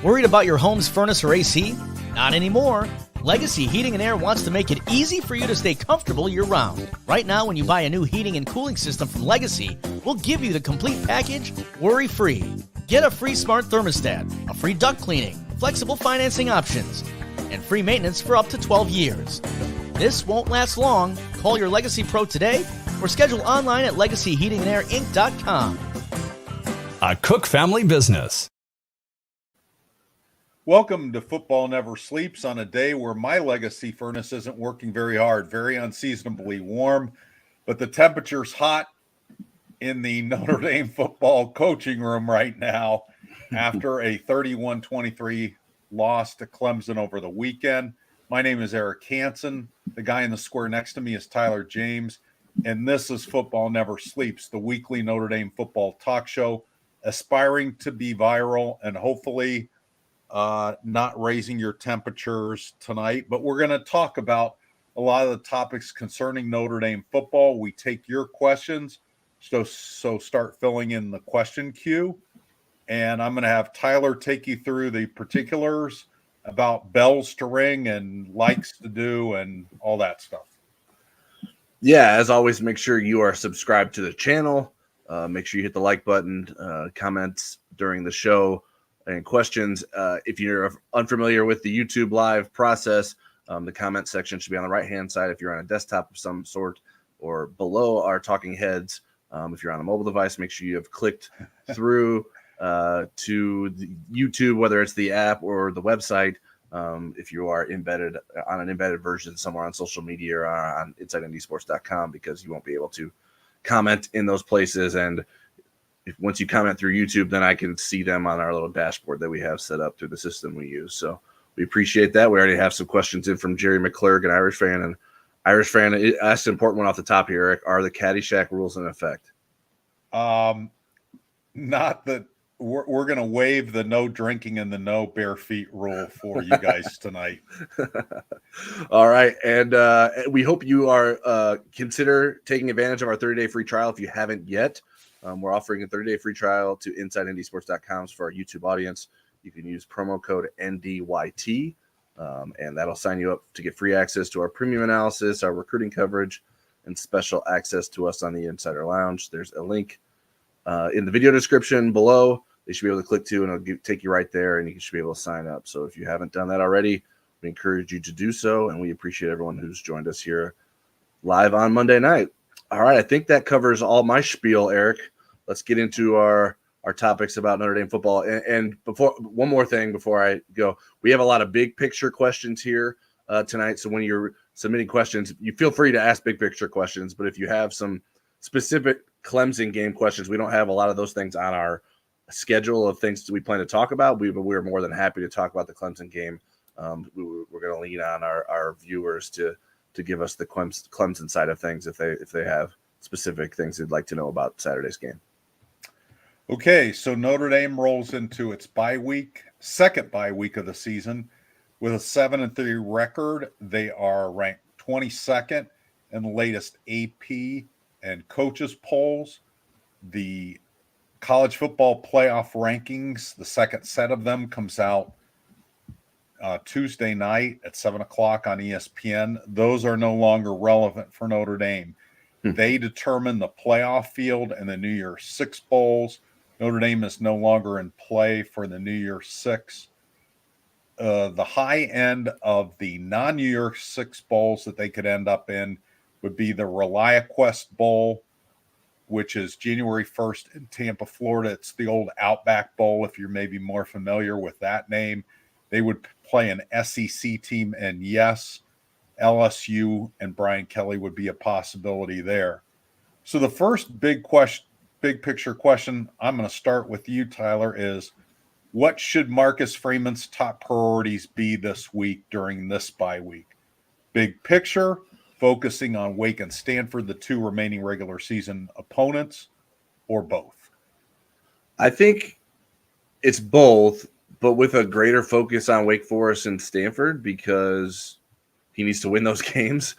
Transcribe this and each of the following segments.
Worried about your home's furnace or AC? Not anymore. Legacy Heating and Air wants to make it easy for you to stay comfortable year-round. Right now, when you buy a new heating and cooling system from Legacy, we'll give you the complete package, worry-free. Get a free smart thermostat, a free duct cleaning, flexible financing options, and free maintenance for up to 12 years. This won't last long. Call your Legacy Pro today or schedule online at legacyheatingandairinc.com. A Cook family business. Welcome to Football Never Sleeps on a day where my Legacy furnace isn't working very hard, very unseasonably warm, but the temperature's hot in the Notre Dame football coaching room right now after a 31-23 loss to Clemson over the weekend. My name is Eric Hansen. The guy in the square next to me is Tyler James, and this is Football Never Sleeps, the weekly Notre Dame football talk show, aspiring to be viral and hopefully not raising your temperatures tonight, but we're going to talk about a lot of the topics concerning Notre Dame football. We take your questions, so start filling in the question queue, and I'm going to have Tyler take you through the particulars about bells to ring and likes to do and all that stuff. Yeah, as always, make sure you are subscribed to the channel. Make sure you hit the like button, comments during the show, and questions. If you're unfamiliar with the YouTube live process, the comment section should be on the right-hand side if you're on a desktop of some sort, or below our talking heads. If you're on a mobile device, make sure you have clicked through to the YouTube, whether it's the app or the website. If you are embedded on an embedded version somewhere on social media or on InsideNDSports.com, because you won't be able to comment in those places. And once you comment through YouTube, then I can see them on our little dashboard that we have set up through the system we use. So we appreciate that. We already have some questions in from Jerry McClurg, an Irish fan. And Irish fan asked an important one off the top here, Eric. Are the Caddyshack rules in effect? Not that we're going to waive the no drinking and the no bare feet rule for you guys tonight. All right. And we hope you are consider taking advantage of our 30-day free trial if you haven't yet. We're offering a 30-day free trial to InsideNDSports.com for our YouTube audience. You can use promo code NDYT, and that'll sign you up to get free access to our premium analysis, our recruiting coverage, and special access to us on the Insider Lounge. There's a link in the video description below. They should be able to click to, and it'll take you right there, and you should be able to sign up. So if you haven't done that already, we encourage you to do so, and we appreciate everyone who's joined us here live on Monday night. All right, I think that covers all my spiel, Eric. Let's get into our topics about Notre Dame football. And before, one more thing before I go, we have a lot of big picture questions here tonight. So when you're submitting questions, you feel free to ask big picture questions. But if you have some specific Clemson game questions, we don't have a lot of those things on our schedule of things that we plan to talk about. We're more than happy to talk about the Clemson game. We're going to lean on our viewers to give us the Clemson side of things if they have specific things they'd like to know about Saturday's game. Okay, so Notre Dame rolls into its second bye week of the season with a 7-3 record. They are ranked 22nd in the latest AP and coaches polls. The college football playoff rankings, the second set of them, comes out Tuesday night at 7 o'clock on ESPN. Those are no longer relevant for Notre Dame. They determine the playoff field and the New Year's Six bowls. Notre Dame is no longer in play for the New Year's Six. The high end of the non-New Year's Six bowls that they could end up in would be the ReliaQuest Bowl, which is January 1st in Tampa, Florida. It's the old Outback Bowl, if you're maybe more familiar with that name. They would play an SEC team, and yes, LSU and Brian Kelly would be a possibility there. So the first big picture question, I'm going to start with you, Tyler, is what should Marcus Freeman's top priorities be this week during this bye week? Big picture, focusing on Wake and Stanford, the two remaining regular season opponents, or both? I think it's both, but with a greater focus on Wake Forest and Stanford because he needs to win those games.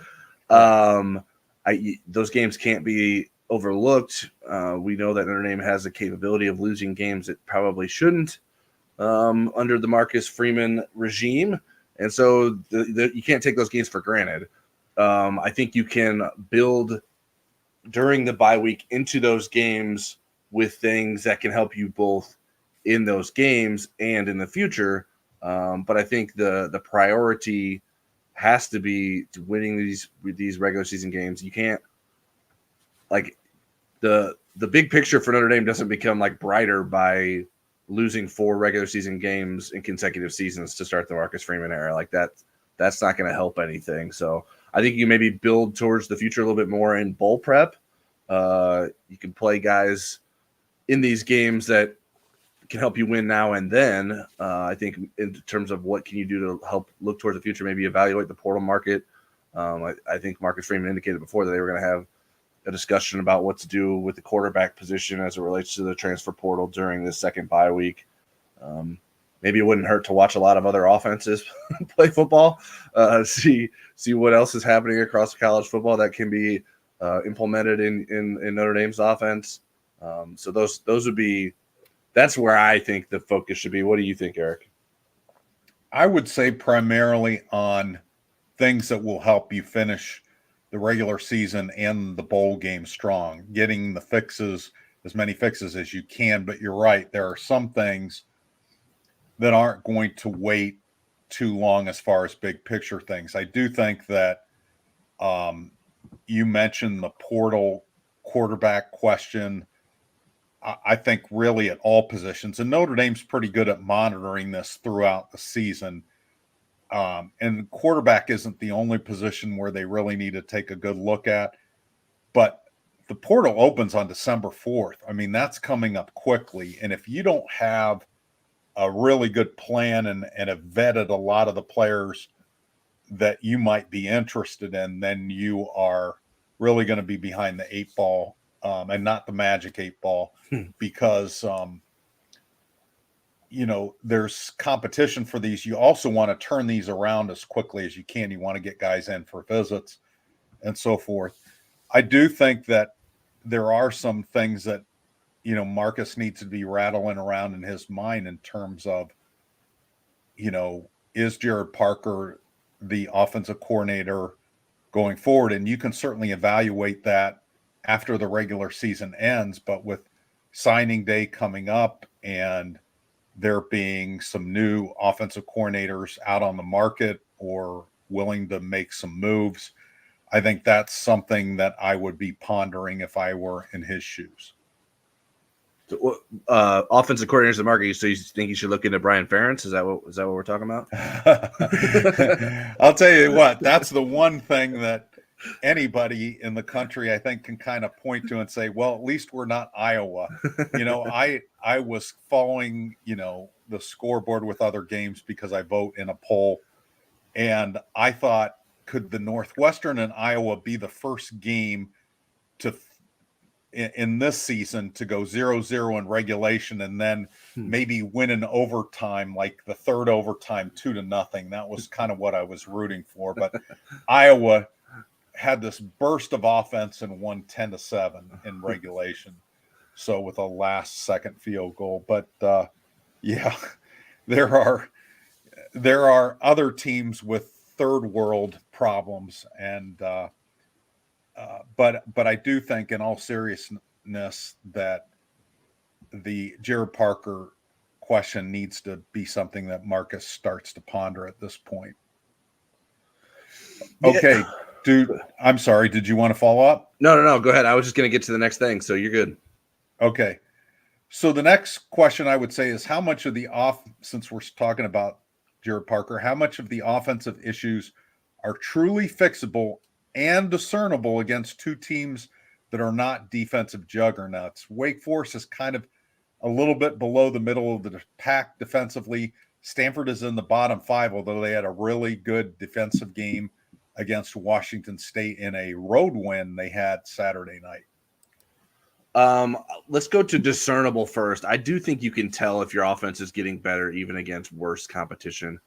Those games can't be overlooked. We know that Notre Dame has the capability of losing games it probably shouldn't. under the Marcus Freeman regime. And so you can't take those games for granted. I think you can build during the bye week into those games with things that can help you both in those games and in the future. But I think the priority has to be to winning these regular season games. You can't, like, the big picture for Notre Dame doesn't become like brighter by losing 4 regular season games in consecutive seasons to start the Marcus Freeman era. Like that's not going to help anything. So I think you maybe build towards the future a little bit more in bowl prep. You can play guys in these games that can help you win now and then. I think in terms of what can you do to help look towards the future, maybe evaluate the portal market. I think Marcus Freeman indicated before that they were going to have a discussion about what to do with the quarterback position as it relates to the transfer portal during this second bye week. Maybe it wouldn't hurt to watch a lot of other offenses play football, see what else is happening across college football that can be implemented in Notre Dame's offense. So those would be, that's where I think the focus should be. What do you think, Eric? I would say primarily on things that will help you finish the regular season and the bowl game strong, getting the fixes, as many fixes as you can. But you're right, there are some things that aren't going to wait too long as far as big picture things. I do think that you mentioned the portal quarterback question. I think really at all positions, and Notre Dame's pretty good at monitoring this throughout the season. And quarterback isn't the only position where they really need to take a good look at. But the portal opens on December 4th. I mean, that's coming up quickly. And if you don't have a really good plan and have vetted a lot of the players that you might be interested in, then you are really going to be behind the 8 ball and not the magic 8 ball because there's competition for these. You also want to turn these around as quickly as you can. You want to get guys in for visits and so forth. I do think that there are some things that, Marcus needs to be rattling around in his mind in terms of, is Jared Parker the offensive coordinator going forward? And you can certainly evaluate that after the regular season ends, but with signing day coming up and there being some new offensive coordinators out on the market or willing to make some moves, I think that's something that I would be pondering if I were in his shoes. So, offensive coordinators in the market, so you think you should look into Brian Ferentz? Is that what we're talking about? I'll tell you what, that's the one thing that anybody in the country, I think, can kind of point to and say, well, at least we're not Iowa. I was following, the scoreboard with other games because I vote in a poll. And I thought, could the Northwestern and Iowa be the first game in this season to go 0-0 in regulation and then maybe win in overtime, like the third overtime 2-0. That was kind of what I was rooting for. But Iowa had this burst of offense and won 10-7 in regulation. So with a last second field goal. But there are other teams with third world problems. And but I do think in all seriousness that the Jared Parker question needs to be something that Marcus starts to ponder at this point. Okay. Dude, I'm sorry. Did you want to follow up? No. Go ahead. I was just going to get to the next thing, so you're good. Okay. So the next question I would say is how much of since we're talking about Jared Parker, how much of the offensive issues are truly fixable and discernible against two teams that are not defensive juggernauts? Wake Forest is kind of a little bit below the middle of the pack defensively. Stanford is in the bottom 5, although they had a really good defensive game against Washington State in a road win they had Saturday night. Let's go to discernible first. I do think you can tell if your offense is getting better even against worse competition.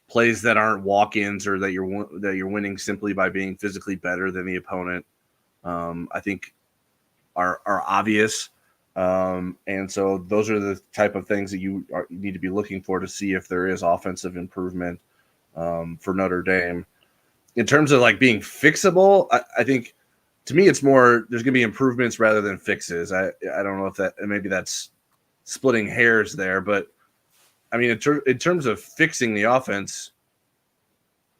Plays that aren't walk-ins or that you're winning simply by being physically better than the opponent, I think are obvious. And so those are the type of things that you need to be looking for to see if there is offensive improvement for Notre Dame. In terms of like being fixable, I think to me it's more there's going to be improvements rather than fixes. I don't know if that maybe that's splitting hairs there, but I mean in terms of fixing the offense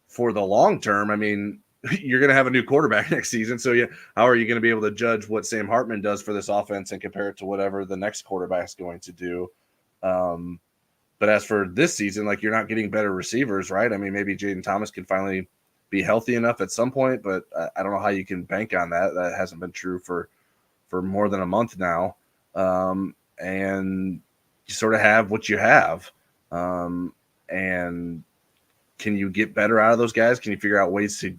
for the long term, I mean you're going to have a new quarterback next season. So how are you going to be able to judge what Sam Hartman does for this offense and compare it to whatever the next quarterback is going to do? But as for this season, like you're not getting better receivers, right? I mean, maybe Jaden Thomas can finally be healthy enough at some point, but I don't know how you can bank on that. That hasn't been true for more than a month now. And you sort of have what you have. And can you get better out of those guys? Can you figure out ways to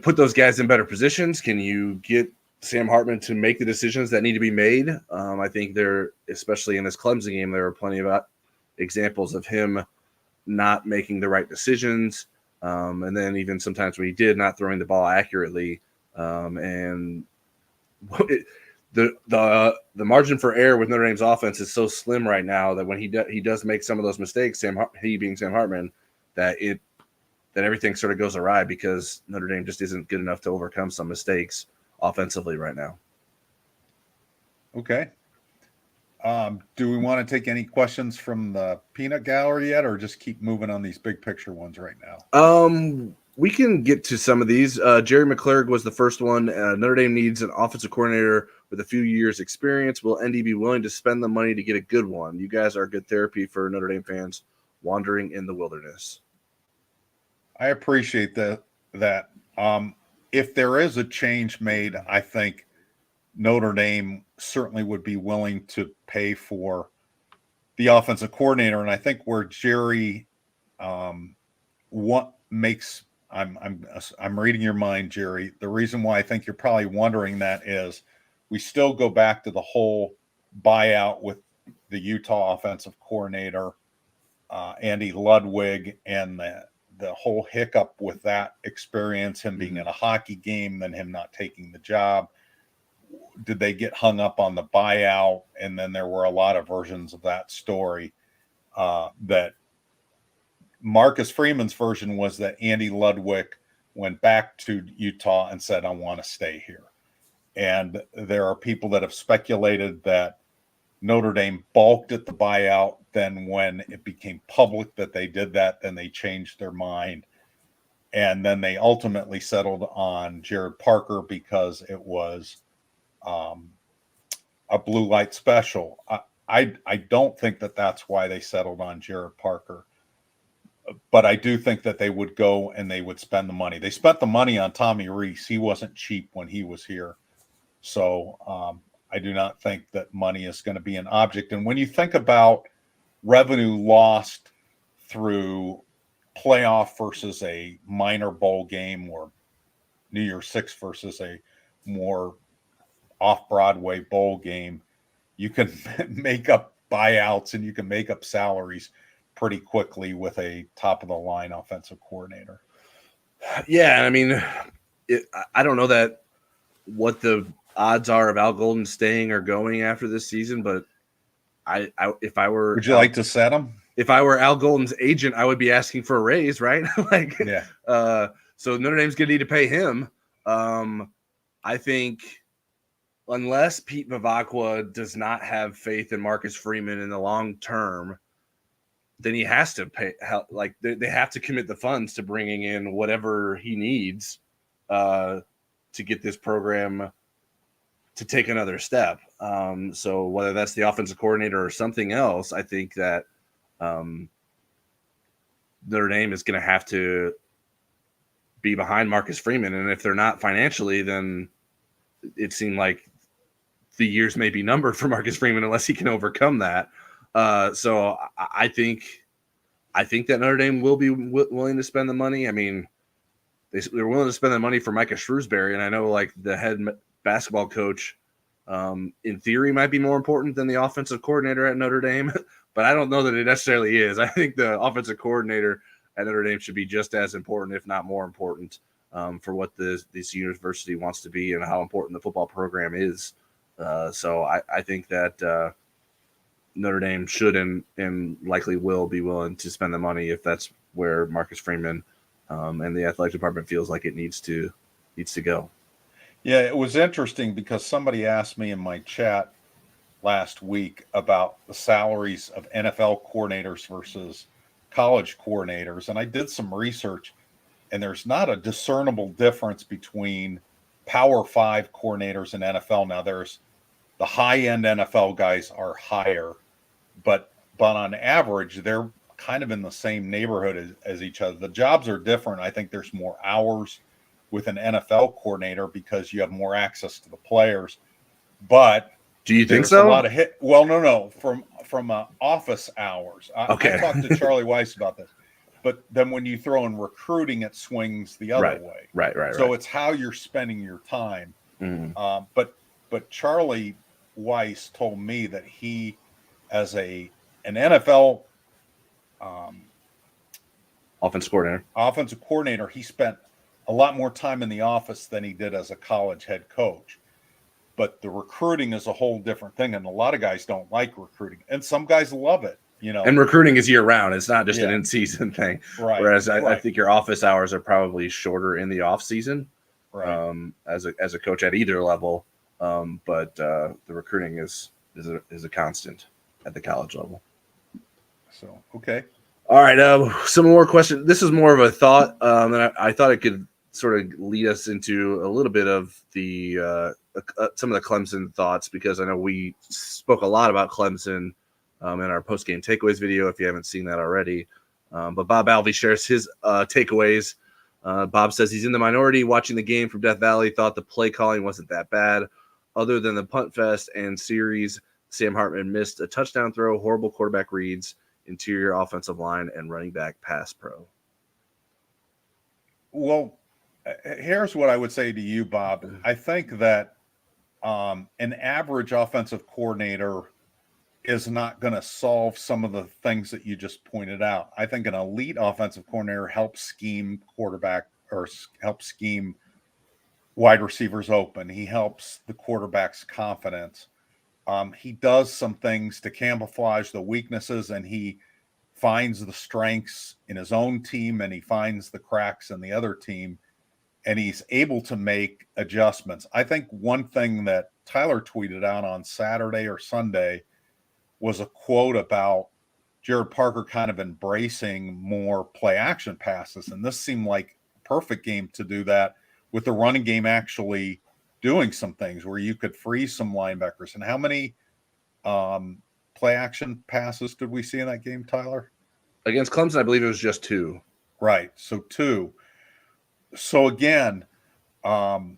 put those guys in better positions? Can you get Sam Hartman to make the decisions that need to be made? I think especially in this Clemson game, there are plenty of examples of him not making the right decisions. And then even sometimes when he did, not throwing the ball accurately. And the margin for error with Notre Dame's offense is so slim right now that when he does make some of those mistakes, he being Sam Hartman, that everything sort of goes awry because Notre Dame just isn't good enough to overcome some mistakes offensively right now. Okay. Do we want to take any questions from the peanut gallery yet, or just keep moving on these big picture ones right now? We can get to some of these. Jerry McClurg was the first one. Notre Dame needs an offensive coordinator with a few years experience. Will ND be willing to spend the money to get a good one? You guys are good therapy for Notre Dame fans wandering in the wilderness. I appreciate that. If there is a change made, I think Notre Dame certainly would be willing to pay for the offensive coordinator. And I think where Jerry, I'm reading your mind, Jerry. The reason why I think you're probably wondering that is we still go back to the whole buyout with the Utah offensive coordinator, Andy Ludwig, and the whole hiccup with that experience, him being in a hockey game, then him not taking the job. Did they get hung up on the buyout? And then there were a lot of versions of that story. That Marcus Freeman's version was that Andy Ludwig went back to Utah and said, I want to stay here. And there are people that have speculated that Notre Dame balked at the buyout. Then when it became public that they did that, then they changed their mind. And then they ultimately settled on Jared Parker because it was a blue light special. I don't think that that's why they settled on Jared Parker. But I do think that they would go and they would spend the money. They spent the money on Tommy Rees. He wasn't cheap when he was here. So I do not think that money is going to be an object. And when you think about revenue lost through playoff versus a minor bowl game, or New Year's Six versus a more off-Broadway bowl game, you can make up buyouts and you can make up salaries pretty quickly with a top-of-the-line offensive coordinator. Yeah, I mean, I don't know that what the odds are of Al Golden staying or going after this season, but if I were, would you like to set him? If I were Al Golden's agent, I would be asking for a raise, right? Yeah. So Notre Dame's going to need to pay him. I think unless Pete Vivacqua does not have faith in Marcus Freeman in the long term, then he has to pay. Like they have to commit the funds to bringing in whatever he needs to get this program to take another step. So whether that's the offensive coordinator or something else, I think that Notre Dame is going to have to be behind Marcus Freeman. And if they're not financially, then it seemed like the years may be numbered for Marcus Freeman unless he can overcome that. So I think that Notre Dame will be willing to spend the money. I mean, they're willing to spend the money for Micah Shrewsbury, and I know like the head basketball coach, in theory, might be more important than the offensive coordinator at Notre Dame, but I don't know that it necessarily is. I think the offensive coordinator at Notre Dame should be just as important, if not more important, for what this university wants to be and how important the football program is So I think that Notre Dame should and likely will be willing to spend the money if that's where Marcus Freeman and the athletic department feels like it needs to go. Yeah, it was interesting because somebody asked me in my chat last week about the salaries of NFL coordinators versus college coordinators. And I did some research, and there's not a discernible difference between Power 5 coordinators in NFL. Now, there's the high-end NFL guys are higher, but on average, they're kind of in the same neighborhood as each other. The jobs are different. I think there's more hours with an NFL coordinator because you have more access to the players. But do you think there's so? A lot of hit. Well, no, from office hours. Okay. I talked to Charlie Weiss about this. But then when you throw in recruiting, it swings the other way. Right. So it's how you're spending your time. Mm-hmm. But Charlie Weiss told me that he, as an NFL offensive coordinator, he spent a lot more time in the office than he did as a college head coach. But the recruiting is a whole different thing, and a lot of guys don't like recruiting, and some guys love it. And recruiting is year round. It's not just an in-season thing. Right. Whereas I think your office hours are probably shorter in the off season. Right. As a coach at either level, but the recruiting is a constant at the college level. So okay. All right. Some more questions. This is more of a thought, and I thought it could sort of lead us into a little bit of the some of the Clemson thoughts, because I know we spoke a lot about Clemson in our post-game takeaways video, if you haven't seen that already. But Bob Alvey shares his takeaways. Bob says he's in the minority watching the game from Death Valley, thought the play calling wasn't that bad. Other than the punt fest and series, Sam Hartman missed a touchdown throw, horrible quarterback reads, interior offensive line, and running back pass pro. Well, here's what I would say to you, Bob. I think that an average offensive coordinator is not going to solve some of the things that you just pointed out. I think an elite offensive coordinator helps scheme quarterback or helps scheme wide receivers open. He helps the quarterback's confidence. He does some things to camouflage the weaknesses, and he finds the strengths in his own team, and he finds the cracks in the other team, and he's able to make adjustments. I think one thing that Tyler tweeted out on Saturday or Sunday was a quote about Jared Parker kind of embracing more play action passes. And this seemed like a perfect game to do that, with the running game actually doing some things where you could freeze some linebackers. And how many play action passes did we see in that game, Tyler? Against Clemson, I believe it was just 2. Right. So 2. So again, I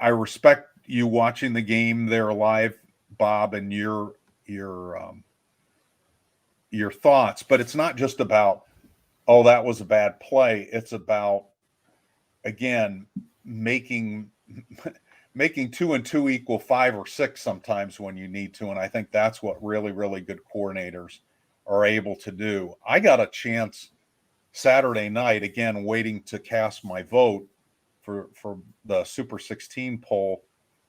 respect you watching the game there live, Bob, and your thoughts, but it's not just about, oh, that was a bad play. It's about, again, making 2 and 2 equal 5 or 6 sometimes when you need to. And I think that's what really, really good coordinators are able to do. I got a chance Saturday night, again, waiting to cast my vote for the Super 16 poll,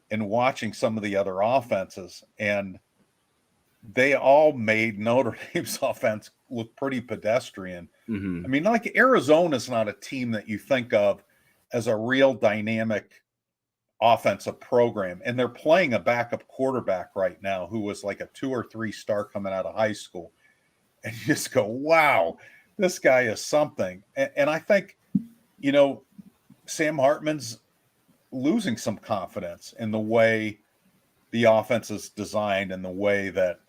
and watching some of the other offenses, and they all made Notre Dame's offense look pretty pedestrian. Mm-hmm. I mean, like, Arizona's not a team that you think of as a real dynamic offensive program, and they're playing a backup quarterback right now who was like a 2 or 3 star coming out of high school, and you just go, wow, this guy is something. And I think, Sam Hartman's losing some confidence in the way the offense is designed and the way that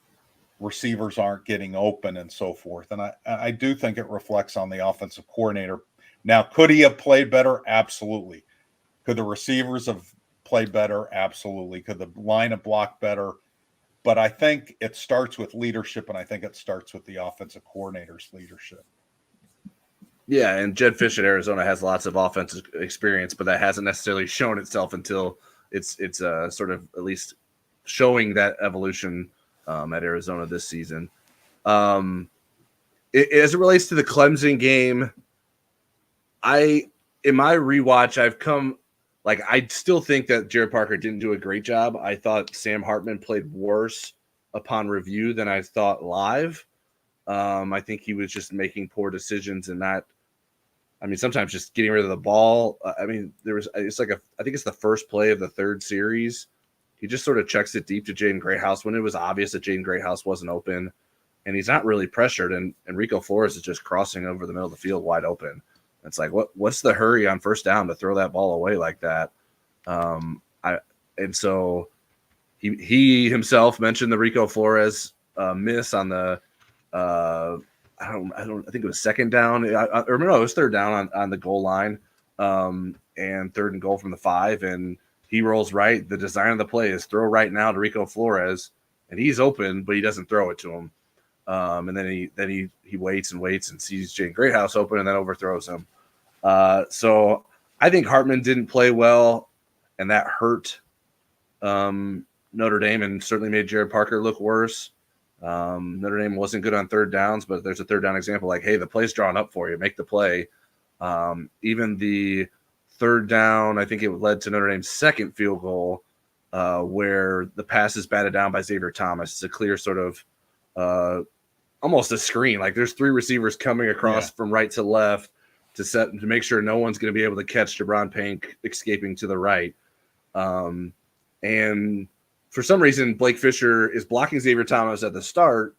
receivers aren't getting open and so forth. And I do think it reflects on the offensive coordinator. Now, could he have played better? Absolutely. Could the receivers have played better? Absolutely. Could the line have blocked better? But I think it starts with leadership, and I think it starts with the offensive coordinator's leadership. Yeah, and Jed Fish at Arizona has lots of offensive experience, but that hasn't necessarily shown itself until it's sort of at least showing that evolution at Arizona this season. As it relates to the Clemson game, in my rewatch, I've come like, I still think that Jared Parker didn't do a great job. I thought Sam Hartman played worse upon review than I thought live. I think he was just making poor decisions and not. I mean, sometimes just getting rid of the ball. I mean, it's like I think it's the first play of the third series. He just sort of checks it deep to Jaden Greathouse when it was obvious that Jaden Greathouse wasn't open, and he's not really pressured. And Rico Flores is just crossing over the middle of the field wide open. It's like, what's the hurry on first down to throw that ball away like that? And so he himself mentioned the Rico Flores miss on the I think it was second down. Or no, it was third down on the goal line, and third and goal from the 5. And he rolls right. The design of the play is throw right now to Rico Flores, and he's open, but he doesn't throw it to him. And then he waits and sees Jaden Greathouse open and then overthrows him. So I think Hartman didn't play well, and that hurt Notre Dame and certainly made Jared Parker look worse. Notre Dame wasn't good on third downs, but there's a third down example like, hey, the play's drawn up for you, make the play. Even the third down, I think it led to Notre Dame's second field goal, where the pass is batted down by Xavier Thomas. It's a clear sort of almost a screen. Like there's 3 receivers coming across from right to left to make sure no one's going to be able to catch Jabron Payne escaping to the right. And for some reason, Blake Fisher is blocking Xavier Thomas at the start,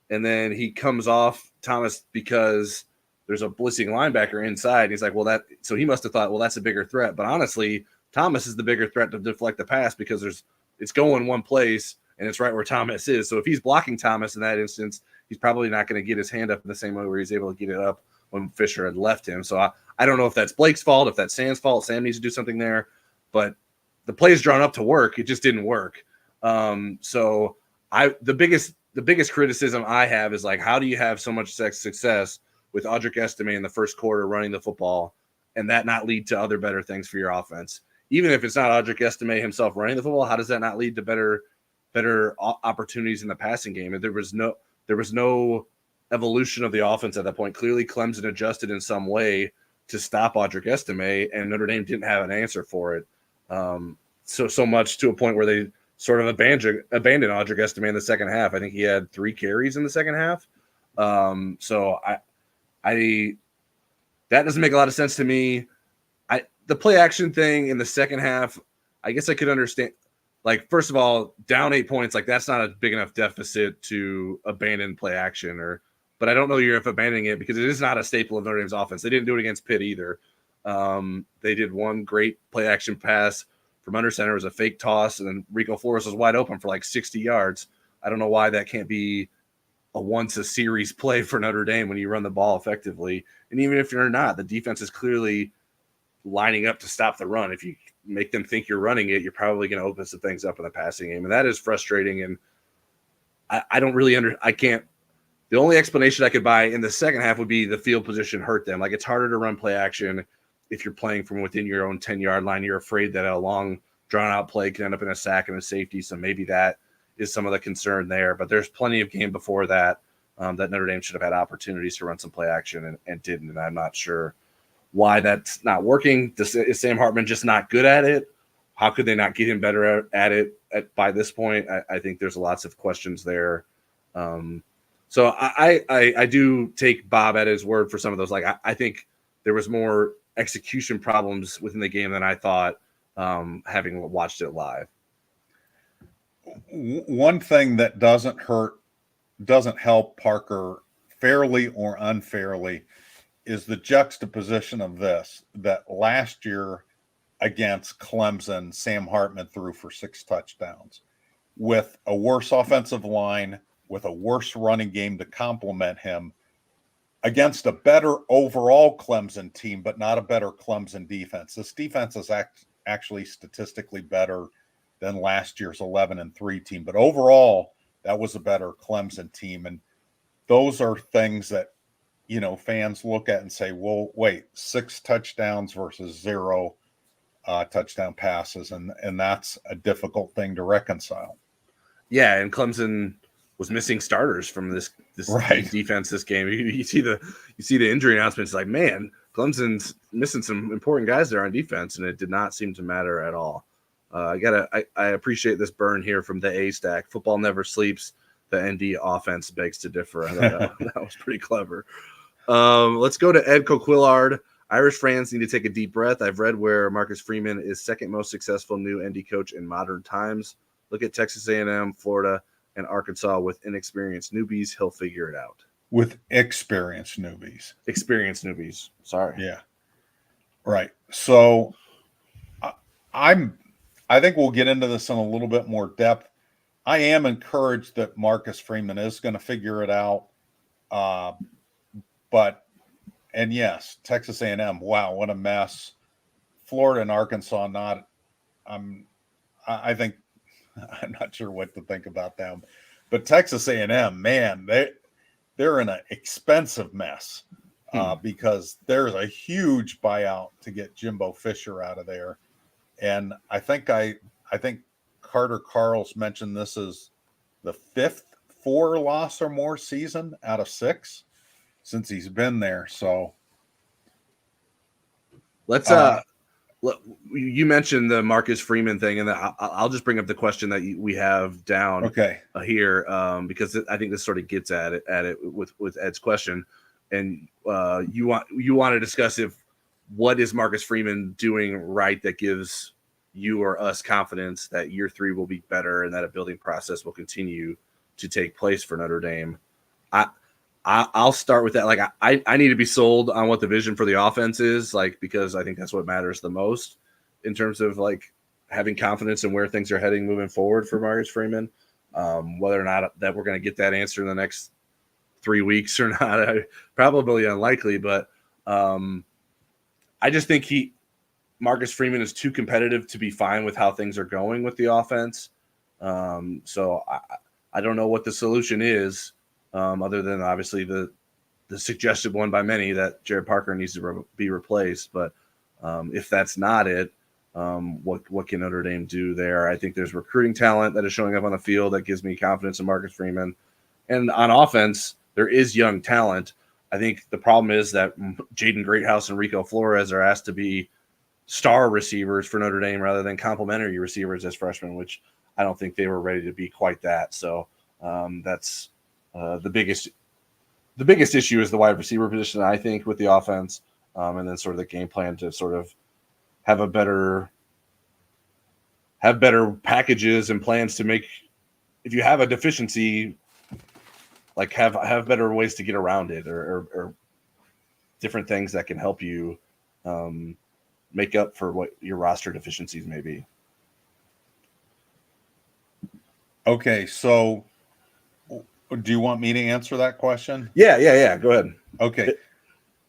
and then he comes off Thomas because there's a blitzing linebacker inside. He's like, so he must have thought, well, that's a bigger threat. But honestly, Thomas is the bigger threat to deflect the pass because it's going one place and it's right where Thomas is. So if he's blocking Thomas in that instance, he's probably not going to get his hand up in the same way where he's able to get it up when Fisher had left him. So I don't know if that's Blake's fault, if that's Sam's fault. Sam needs to do something there, but the play is drawn up to work. It just didn't work. So the biggest criticism I have is like, how do you have so much success with Audric Estime in the first quarter running the football and that not lead to other better things for your offense? Even if it's not Audric Estime himself running the football, how does that not lead to better opportunities in the passing game? And there was no evolution of the offense at that point. Clearly Clemson adjusted in some way to stop Audric Estime, and Notre Dame didn't have an answer for it. So much to a point where they sort of abandoned Audric Estime in the second half. I think he had 3 carries in the second half. So I that doesn't make a lot of sense to me. The play action thing in the second half, I guess I could understand. Like, first of all, down 8 points, like that's not a big enough deficit to abandon play action, but I don't know you're abandoning it because it is not a staple of Notre Dame's offense. They didn't do it against Pitt either. They did one great play action pass from under center. It was a fake toss, and then Rico Flores was wide open for like 60 yards. I don't know why that can't be a once a series play for Notre Dame when you run the ball effectively. And even if you're not, the defense is clearly lining up to stop the run. If you make them think you're running it, you're probably going to open some things up in the passing game. And that is frustrating. And I don't really the only explanation I could buy in the second half would be the field position hurt them. Like, it's harder to run play action if you're playing from within your own 10-yard line. You're afraid that a long drawn-out play could end up in a sack and a safety. So maybe that is some of the concern there. But there's plenty of game before that that Notre Dame should have had opportunities to run some play action and didn't. And I'm not sure why that's not working. Is Sam Hartman just not good at it? How could they not get him better at it by this point? I think there's lots of questions there. So I do take Bob at his word for some of those. Like, I think there was more execution problems within the game than I thought, having watched it live. One thing that doesn't help Parker fairly or unfairly is the juxtaposition of this, that last year against Clemson, Sam Hartman threw for 6 touchdowns with a worse offensive line, with a worse running game to complement him, against a better overall Clemson team, but not a better Clemson defense. This defense is actually statistically better than last year's 11-3 team, but overall that was a better Clemson team. And those are things that, fans look at and say, well, wait, 6 touchdowns versus 0 touchdown passes. And that's a difficult thing to reconcile. Yeah. And Clemson was missing starters from this right. defense this game. You see the injury announcements, like, man, Clemson's missing some important guys there on defense, and it did not seem to matter at all. I appreciate this burn here from the A stack. Football never sleeps. The ND offense begs to differ. I thought that was pretty clever. Let's go to Ed Coquillard. Irish fans need to take a deep breath. I've read where Marcus Freeman is second most successful new ND coach in modern times. Look at Texas A&M, Florida, and Arkansas with inexperienced newbies. He'll figure it out. With experienced newbies. Experienced newbies. Sorry. Yeah. Right. So I think we'll get into this in a little bit more depth. I am encouraged that Marcus Freeman is going to figure it out. And yes, Texas A&M, wow, what a mess. Florida and Arkansas, I think I'm not sure what to think about them. But Texas A&M, man, they're in an expensive mess because there's a huge buyout to get Jimbo Fisher out of there. And I think Carter Carls mentioned this is the fifth 4-loss or more season out of 6 since he's been there. So let's you mentioned the Marcus Freeman thing, and I'll just bring up the question that we have down here because I think this sort of gets at it with Ed's question, and you want to discuss what is Marcus Freeman doing right that gives you or us confidence that year 3 will be better and that a building process will continue to take place for Notre Dame. I'll start with that. Like I need to be sold on what the vision for the offense is, like, because I think that's what matters the most in terms of like having confidence in where things are heading moving forward for Marcus Freeman. Whether or not that we're going to get that answer in the next 3 weeks or not, probably unlikely. But I just think Marcus Freeman is too competitive to be fine with how things are going with the offense. So I don't know what the solution is. Other than obviously the suggested one by many that Jared Parker needs to be replaced. But if that's not it, what can Notre Dame do there? I think there's recruiting talent that is showing up on the field that gives me confidence in Marcus Freeman. And on offense, there is young talent. I think the problem is that Jaden Greathouse and Rico Flores are asked to be star receivers for Notre Dame rather than complementary receivers as freshmen, which I don't think they were ready to be quite that. So that's the biggest issue is the wide receiver position, I think, with the offense, and then sort of the game plan to sort of have better packages and plans to make, if you have a deficiency, like have better ways to get around it or different things that can help you make up for what your roster deficiencies may be. Okay, so do you want me to answer that question? Yeah. Go ahead. Okay.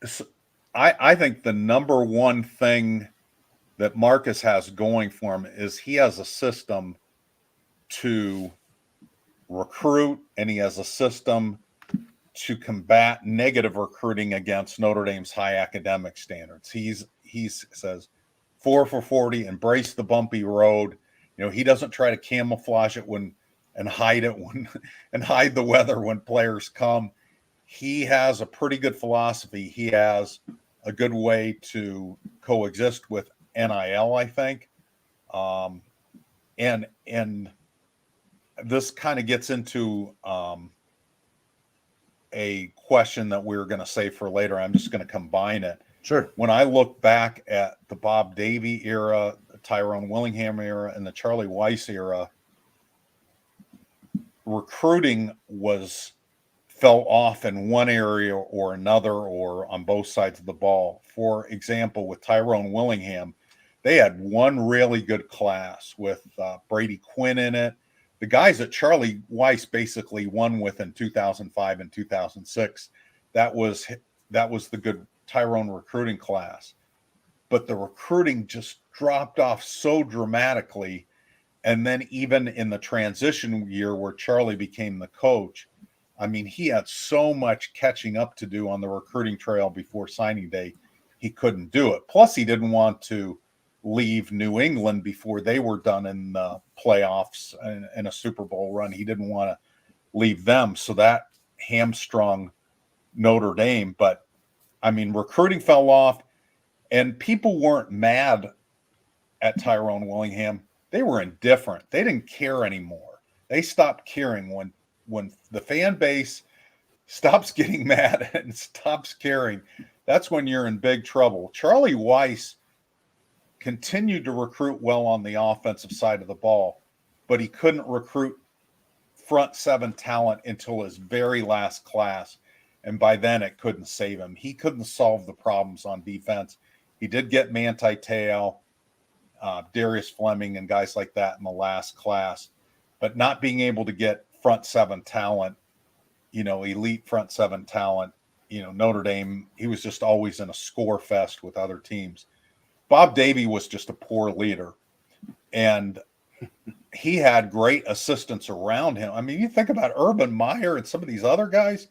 So I think the number one thing that Marcus has going for him is he has a system to recruit, and he has a system to combat negative recruiting against Notre Dame's high academic standards. He says 4 for 40, embrace the bumpy road. You know, he doesn't try to camouflage it and hide the weather when players come. He has a pretty good philosophy. He has a good way to coexist with NIL, I think. And this kind of gets into a question that we were going to save for later. I'm just going to combine it. Sure. When I look back at the Bob Davie era, the Tyrone Willingham era, and the Charlie Weiss era, recruiting fell off in one area or another or on both sides of the ball. For example, with Tyrone Willingham, they had one really good class with Brady Quinn in it. The guys that Charlie Weiss basically won with in 2005 and 2006, that was the good Tyrone recruiting class. But the recruiting just dropped off so dramatically. And then even in the transition year where Charlie became the coach, I mean, he had so much catching up to do on the recruiting trail before signing day. He couldn't do it. Plus, he didn't want to leave New England before they were done in the playoffs and a Super Bowl run. He didn't want to leave them. So that hamstrung Notre Dame. But I mean, recruiting fell off, and people weren't mad at Tyrone Willingham. They were indifferent. They didn't care anymore. They stopped caring when the fan base stops getting mad and stops caring. That's when you're in big trouble. Charlie Weiss continued to recruit well on the offensive side of the ball, but he couldn't recruit front seven talent until his very last class. And by then it couldn't save him. He couldn't solve the problems on defense. He did get Manti Te'o, Darius Fleming, and guys like that in the last class, but not being able to get front seven talent, elite front seven talent, Notre Dame, he was just always in a score fest with other teams. Bob Davie was just a poor leader, and he had great assistants around him. I mean, you think about Urban Meyer and some of these other guys,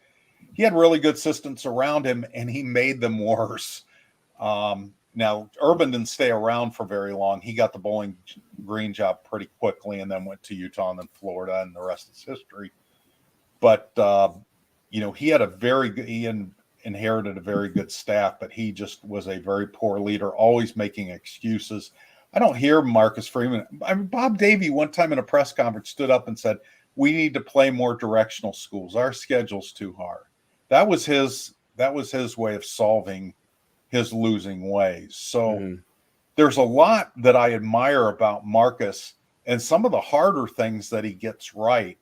he had really good assistants around him, and he made them worse. Now, Urban didn't stay around for very long. He got the Bowling Green job pretty quickly and then went to Utah and then Florida, and the rest is history. But, he had inherited a very good staff, but he just was a very poor leader, always making excuses. I don't hear Marcus Freeman. I mean, Bob Davie one time in a press conference stood up and said, we need to play more directional schools. Our schedule's too hard. That was his way of solving his losing ways. So there's a lot that I admire about Marcus, and some of the harder things that he gets right.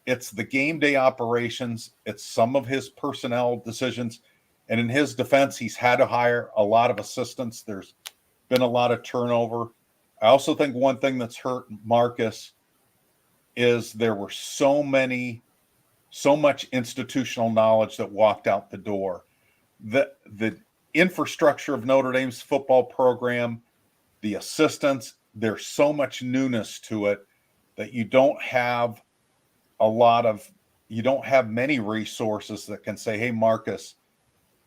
It's the game day operations. It's some of his personnel decisions. And in his defense, he's had to hire a lot of assistants. There's been a lot of turnover. I also think one thing that's hurt Marcus is there were so much institutional knowledge that walked out the door. The infrastructure of Notre Dame's football program, the assistants, there's so much newness to it that you don't have many resources that can say, hey, Marcus,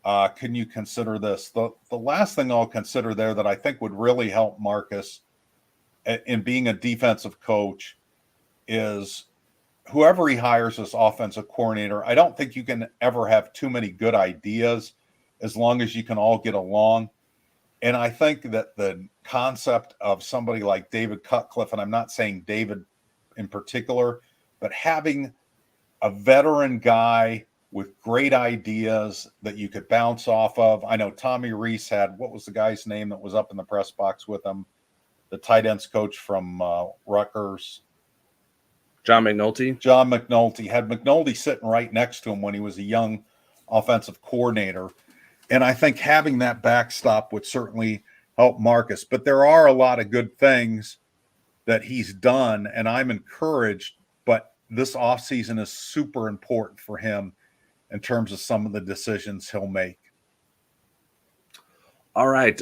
can you consider this? The last thing I'll consider there that I think would really help Marcus in being a defensive coach is whoever he hires as offensive coordinator. I don't think you can ever have too many good ideas as long as you can all get along. And I think that the concept of somebody like David Cutcliffe, and I'm not saying David in particular, but having a veteran guy with great ideas that you could bounce off of. I know Tommy Rees had, what was the guy's name that was up in the press box with him? The tight ends coach from Rutgers. John McNulty. John McNulty. Had McNulty sitting right next to him when he was a young offensive coordinator. And I think having that backstop would certainly help Marcus. But there are a lot of good things that he's done, and I'm encouraged. But this offseason is super important for him in terms of some of the decisions he'll make. All right.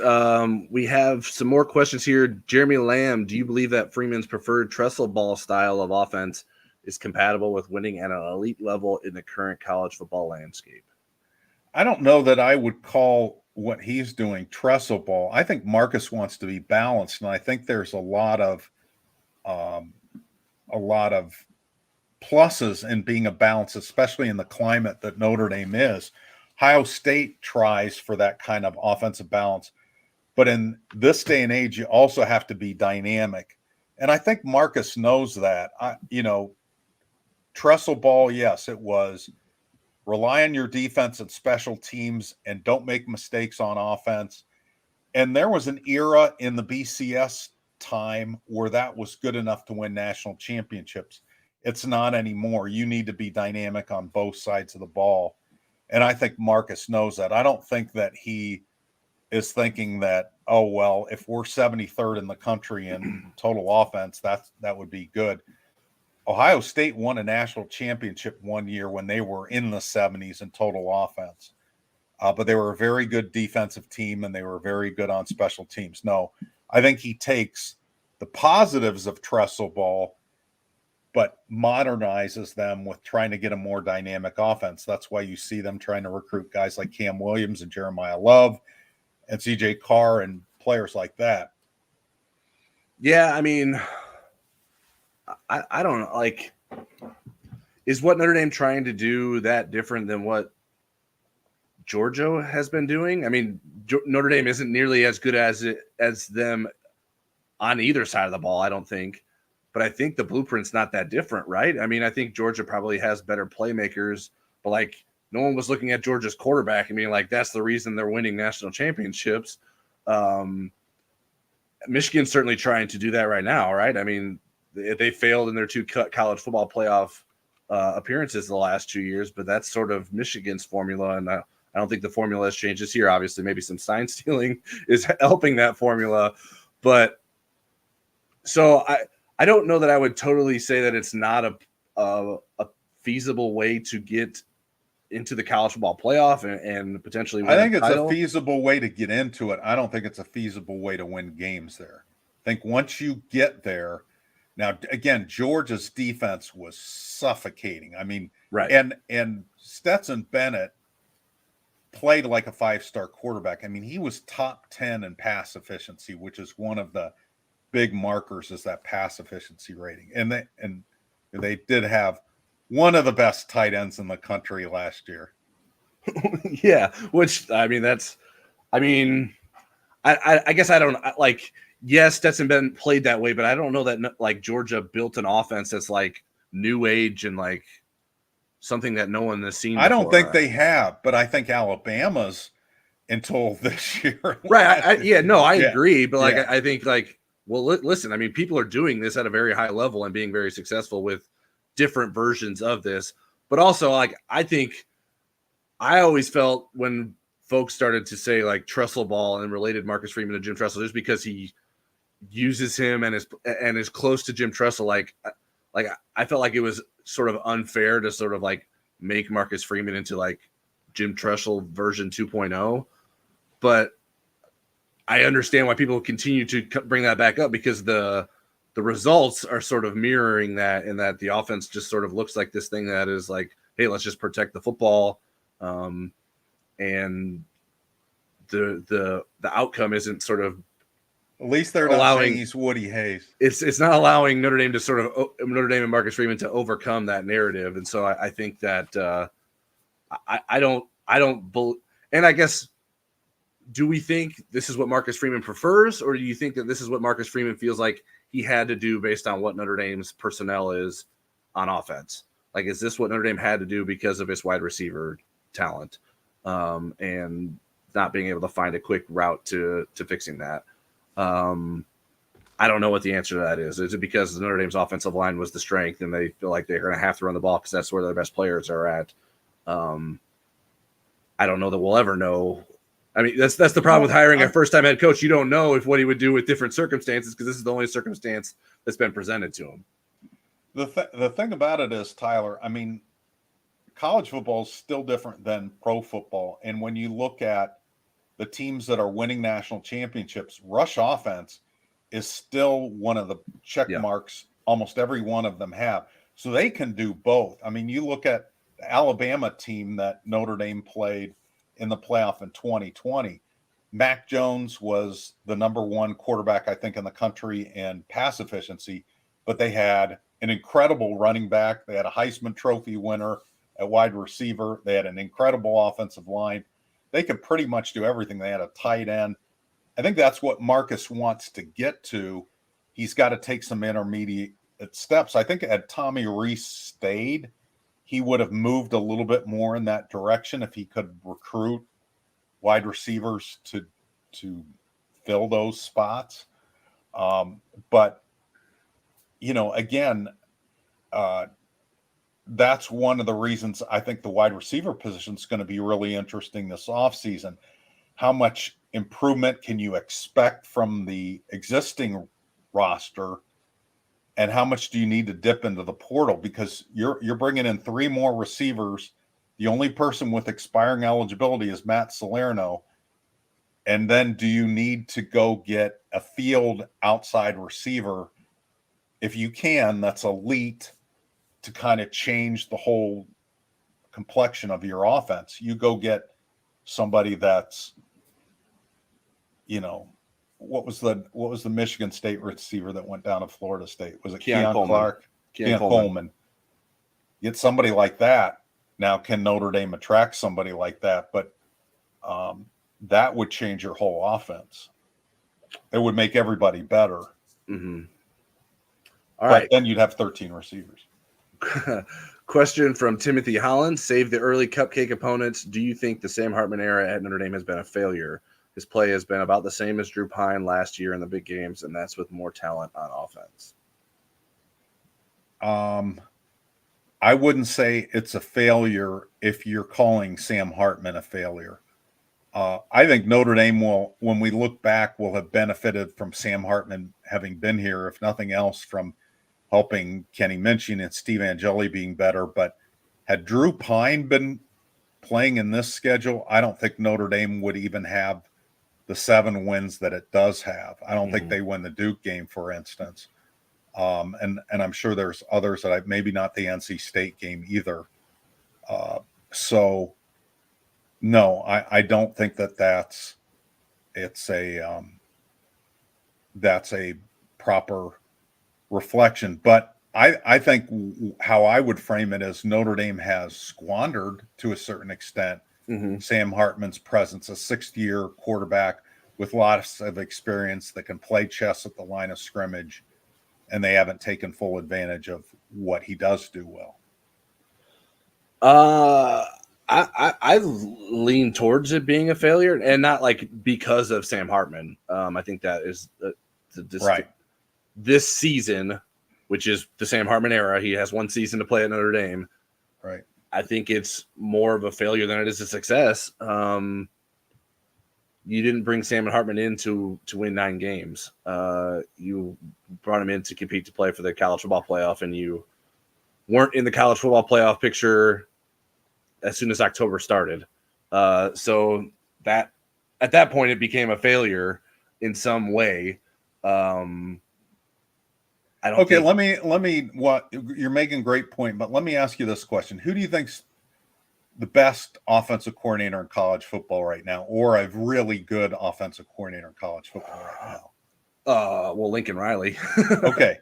We have some more questions here. Jeremy Lamb, do you believe that Freeman's preferred trestle ball style of offense is compatible with winning at an elite level in the current college football landscape? I don't know that I would call what he's doing trestle ball. I think Marcus wants to be balanced, and I think there's a lot of pluses in being a balance, especially in the climate that Notre Dame is. Ohio State tries for that kind of offensive balance, but in this day and age, you also have to be dynamic, and I think Marcus knows that. Trestle ball, yes, it was. Rely on your defense and special teams and don't make mistakes on offense. And there was an era in the BCS time where that was good enough to win national championships. It's not anymore. You need to be dynamic on both sides of the ball. And I think Marcus knows that. I don't think that he is thinking that, oh, well, if we're 73rd in the country in total offense, that would be good. Ohio State won a national championship one year when they were in the 70s in total offense. But they were a very good defensive team, and they were very good on special teams. No, I think he takes the positives of trestle ball, but modernizes them with trying to get a more dynamic offense. That's why you see them trying to recruit guys like Cam Williams and Jeremiah Love and CJ Carr and players like that. Yeah, I mean, I don't know. Like, is what Notre Dame trying to do that different than what Georgia has been doing. I mean, Notre Dame isn't nearly as good as them on either side of the ball, I don't think. But I think the blueprint's not that different, right? I mean, I think Georgia probably has better playmakers, but like no one was looking at Georgia's quarterback and being like, that's the reason they're winning national championships. Michigan's certainly trying to do that right now, right? I mean, they failed in their 2 college football playoff appearances the last 2 years, but that's sort of Michigan's formula, and I don't think the formula has changed this year. Obviously, maybe some sign stealing is helping that formula, but so I don't know that I would totally say that it's not a feasible way to get into the college football playoff and potentially win I think it's title. a feasible way to get into it. I don't think it's a feasible way to win games there. I think once you get there, now again, Georgia's defense was suffocating. I mean, right. And Stetson Bennett played like a 5-star quarterback. I mean, he was top 10 in pass efficiency, which is one of the big markers is that pass efficiency rating. And they did have one of the best tight ends in the country last year. Yeah, which I guess I don't like. Yes, Stetson Bennett played that way, but I don't know that like Georgia built an offense that's like new age and like something that no one has seen before. I don't think they have, but I think Alabama's until this year. Right. I agree. But like, I think like, well, listen, I mean, people are doing this at a very high level and being very successful with different versions of this. But also, like, I always felt when folks started to say like Tressel ball and related Marcus Freeman to Jim Tressel, just because he uses him and is close to Jim Tressel, like I felt like it was sort of unfair to sort of like make Marcus Freeman into like Jim Tressel version 2.0. But I understand why people continue to bring that back up, because the results are sort of mirroring that, in that the offense just sort of looks like this thing that is like, hey, let's just protect the football. And the outcome isn't sort of, at least they're not saying he's Woody Hayes. It's not allowing Notre Dame and Marcus Freeman to overcome that narrative. And so I think that I don't and I guess, do we think this is what Marcus Freeman prefers, or do you think that this is what Marcus Freeman feels like he had to do based on what Notre Dame's personnel is on offense? Like, is this what Notre Dame had to do because of its wide receiver talent, and not being able to find a quick route to fixing that? I don't know what the answer to that is. Is it because Notre Dame's offensive line was the strength and they feel like they're going to have to run the ball because that's where their best players are at? I don't know that we'll ever know. I mean, that's the problem with hiring a first-time head coach. You don't know what he would do with different circumstances, because this is the only circumstance that's been presented to him. The thing about it is, Tyler, I mean, college football is still different than pro football. And when you look at the teams that are winning national championships, rush offense is still one of the check marks almost every one of them have. So they can do both. I mean, you look at the Alabama team that Notre Dame played in the playoff in 2020. Mac Jones was the number 1 quarterback, I think, in the country in pass efficiency, but they had an incredible running back. They had a Heisman Trophy winner at wide receiver. They had an incredible offensive line. They could pretty much do everything. They had a tight end. I think that's what Marcus wants to get to. He's got to take some intermediate steps. I think had Tommy Rees stayed, he would have moved a little bit more in that direction if he could recruit wide receivers to fill those spots. But, you know, again, that's one of the reasons I think the wide receiver position is going to be really interesting this offseason. How much improvement can you expect from the existing roster? And how much do you need to dip into the portal? Because you're bringing in 3 more receivers. The only person with expiring eligibility is Matt Salerno. And then do you need to go get a field outside receiver, if you can, that's elite, to kind of change the whole complexion of your offense? You go get somebody that's, you know, what was the Michigan State receiver that went down to Florida State? Was it Keon Clark? Keon Coleman. Get somebody like that. Now, can Notre Dame attract somebody like that? But that would change your whole offense. It would make everybody better. Mm-hmm. All right. Then you'd have 13 receivers. Question from Timothy Holland. Save the early cupcake opponents. Do you think the Sam Hartman era at Notre Dame has been a failure? His play has been about the same as Drew Pine last year in the big games, and that's with more talent on offense. I wouldn't say it's a failure if you're calling Sam Hartman a failure. I think Notre Dame will, when we look back, will have benefited from Sam Hartman having been here, if nothing else, from helping Kenny Minchey and Steve Angeli being better. But had Drew Pine been playing in this schedule, I don't think Notre Dame would even have the 7 wins that it does have. I don't think they win the Duke game, for instance. And I'm sure there's others that maybe not the NC State game either. So no, I don't think that's a proper reflection. But I think how I would frame it is Notre Dame has squandered to a certain extent Sam Hartman's presence, a 6th-year quarterback with lots of experience that can play chess at the line of scrimmage, and they haven't taken full advantage of what he does do well. I lean towards it being a failure, and not like because of Sam Hartman. I think that is right. This season, which is the Sam Hartman era, he has 1 season to play at Notre Dame. Right. I think it's more of a failure than it is a success. You didn't bring Sam Hartman in to win 9 games. You brought him in to compete to play for the college football playoff, and you weren't in the college football playoff picture as soon as October started. So that at that point it became a failure in some way. Let me what you're making a great point, but let me ask you this question. Who do you think's the best offensive coordinator in college football right now, or a really good offensive coordinator in college football right now? Well, Lincoln Riley. Okay.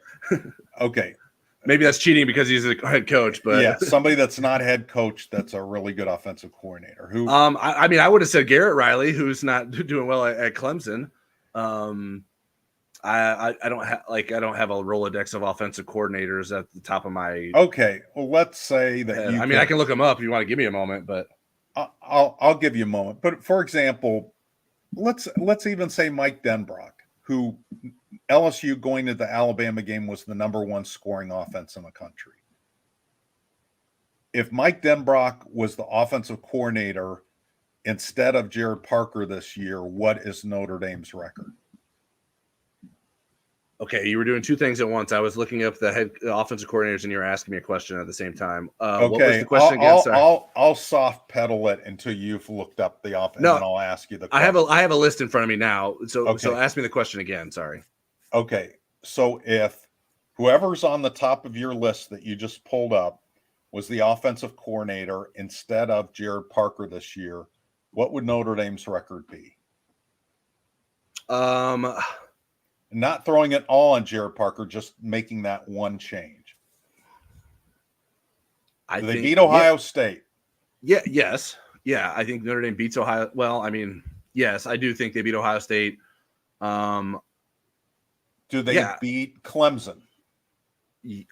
Maybe that's cheating because he's a head coach, but yeah, somebody that's not head coach that's a really good offensive coordinator. Who? I mean, I would have said Garrett Riley, who's not doing well at Clemson. I don't have a Rolodex of offensive coordinators at the top of my. Okay, well, let's say that I can look them up if you want to give me a moment, but I'll give you a moment. But for example, let's even say Mike Denbrock, who LSU going to the Alabama game was the #1 scoring offense in the country. If Mike Denbrock was the offensive coordinator instead of Jared Parker this year, what is Notre Dame's record? Okay, you were doing 2 things at once. I was looking up the head offensive coordinators, and you were asking me a question at the same time. Okay, what was the question again? Sorry. I'll soft pedal it until you've looked up the offense, and I'll ask you the question. I have a list in front of me now, so ask me the question again. Sorry. Okay, so if whoever's on the top of your list that you just pulled up was the offensive coordinator instead of Jared Parker this year, what would Notre Dame's record be? Not throwing it all on Jared Parker, just making that one change. They beat Ohio State. Yeah, yes. Yeah, I think Notre Dame beats Ohio. Well, I mean, yes, I do think they beat Ohio State. Do they beat Clemson?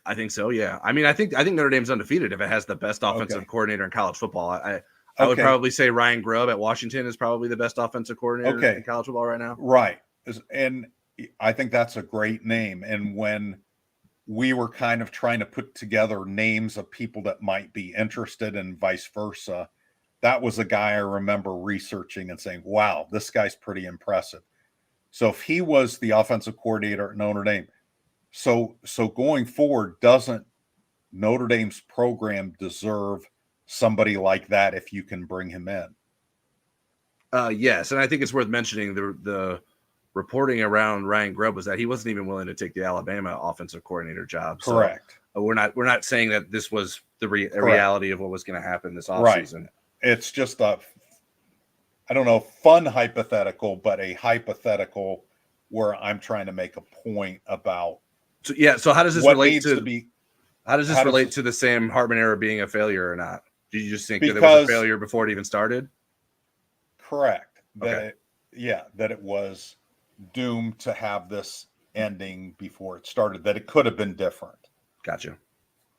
I think so, yeah. I mean, I think Notre Dame's undefeated if it has the best offensive coordinator in college football. I would probably say Ryan Grubb at Washington is probably the best offensive coordinator in college football right now. Right. And I think that's a great name. And when we were kind of trying to put together names of people that might be interested and vice versa, that was a guy I remember researching and saying, wow, this guy's pretty impressive. So if he was the offensive coordinator at Notre Dame, so going forward, doesn't Notre Dame's program deserve somebody like that if you can bring him in? Yes, and I think it's worth mentioning the reporting around Ryan Grubb was that he wasn't even willing to take the Alabama offensive coordinator job. Correct. So we're not saying that this was the reality of what was going to happen this offseason. Right. It's just a, I don't know, fun hypothetical, but a hypothetical where I'm trying to make a point about. So how does this relate to? How does this relate to the Sam Hartman era being a failure or not? Do you just think that it was a failure before it even started? correct. Okay. That it was doomed to have this ending before it started, that it could have been different. Gotcha.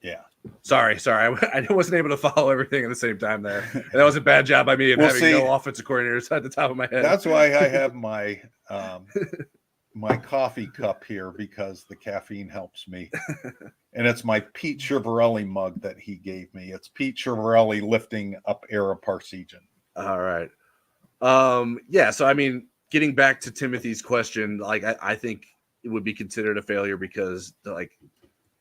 Yeah. Sorry. I wasn't able to follow everything at the same time there. And that was a bad job by me of Well, having no offensive coordinators at the top of my head. That's why I have my my coffee cup here, because the caffeine helps me. And it's my Pete Chiavarelli mug that he gave me. It's Pete Chiavarelli lifting up Ara Parsegian. All right. Yeah, so I mean, getting back to Timothy's question, like I think it would be considered a failure because like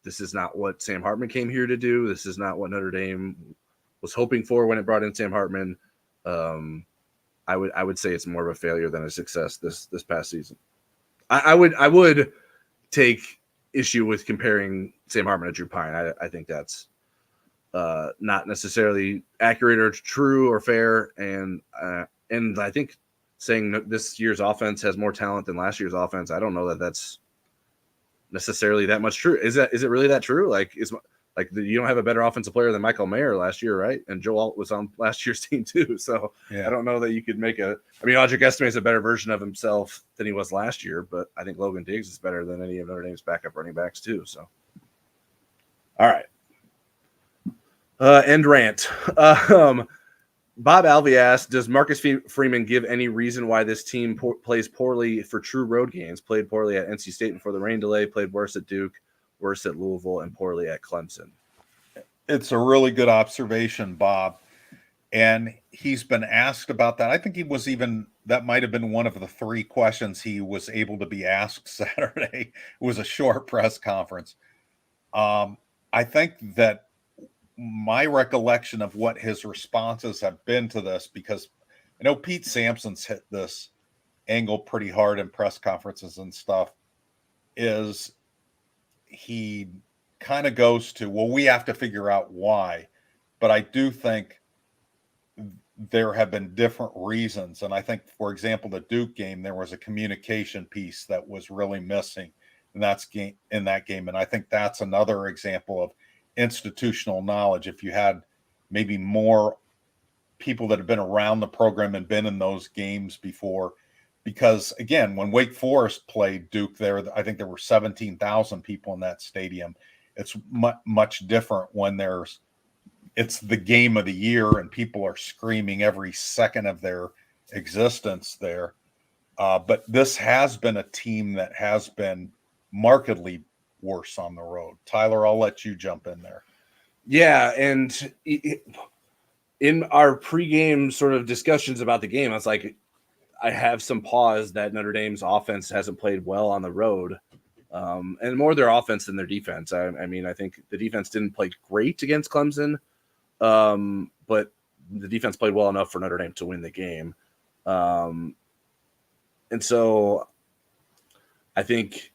this is not what Sam Hartman came here to do. This is not what Notre Dame was hoping for when it brought in Sam Hartman. I would say it's more of a failure than a success this past season. I would take issue with comparing Sam Hartman to Drew Pine. I think that's not necessarily accurate or true or fair. And I think saying this year's offense has more talent than last year's offense, I don't know that that's necessarily that much true. Is it really that true? Like you don't have a better offensive player than Michael Mayer last year, right? And Joe Alt was on last year's team too. So yeah. I don't know that you could make Audric Estime is a better version of himself than he was last year, but I think Logan Diggs is better than any of Notre Dame's backup running backs too. So, all right. End rant. Bob Alvey asked, does Marcus Freeman give any reason why this team plays poorly for true road games? Played poorly at NC State before the rain delay, played worse at Duke, worse at Louisville, and poorly at Clemson. It's a really good observation, Bob. And he's been asked about that. I think that might have been one of the 3 questions he was able to be asked Saturday. It was a short press conference. I think that my recollection of what his responses have been to this, because I know Pete Sampson's hit this angle pretty hard in press conferences and stuff, is he kind of goes to, well, we have to figure out why. But I do think there have been different reasons. And I think, for example, the Duke game, there was a communication piece that was really missing in that game. And I think that's another example of institutional knowledge. If you had maybe more people that have been around the program and been in those games before, because again, when Wake Forest played Duke there, I think there were 17,000 people in that stadium. It's much different when it's the game of the year and people are screaming every second of their existence there. But this has been a team that has been markedly worse on the road. Tyler, I'll let you jump in there. Yeah, and in our pregame sort of discussions about the game, I was like, I have some pause that Notre Dame's offense hasn't played well on the road, and more their offense than their defense. I mean, I think the defense didn't play great against Clemson, but the defense played well enough for Notre Dame to win the game. And so I think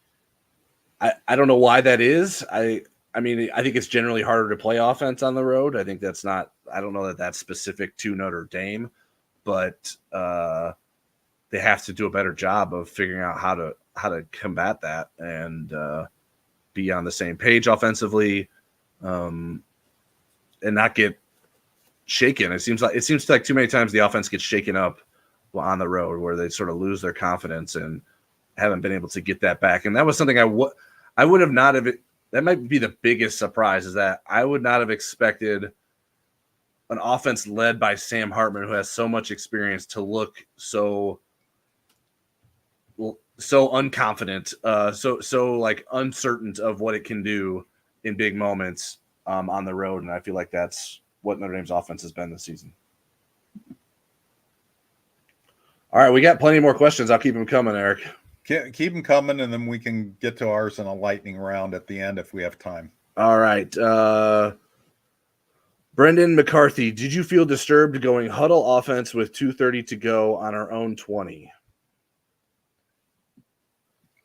I don't know why that is. I mean, I think it's generally harder to play offense on the road. I think that's not – I don't know that that's specific to Notre Dame, but they have to do a better job of figuring out how to combat that and be on the same page offensively and not get shaken. It seems like too many times the offense gets shaken up on the road where they sort of lose their confidence and haven't been able to get that back. And that was something I would have not have – that might be the biggest surprise, is that I would not have expected an offense led by Sam Hartman, who has so much experience, to look so unconfident, so like uncertain of what it can do in big moments on the road. And I feel like that's what Notre Dame's offense has been this season. All right, we got plenty more questions. I'll keep them coming, Eric. Keep them coming, and then we can get to ours in a lightning round at the end if we have time. All right. Brendan McCarthy, did you feel disturbed going huddle offense with 2:30 to go on our own 20?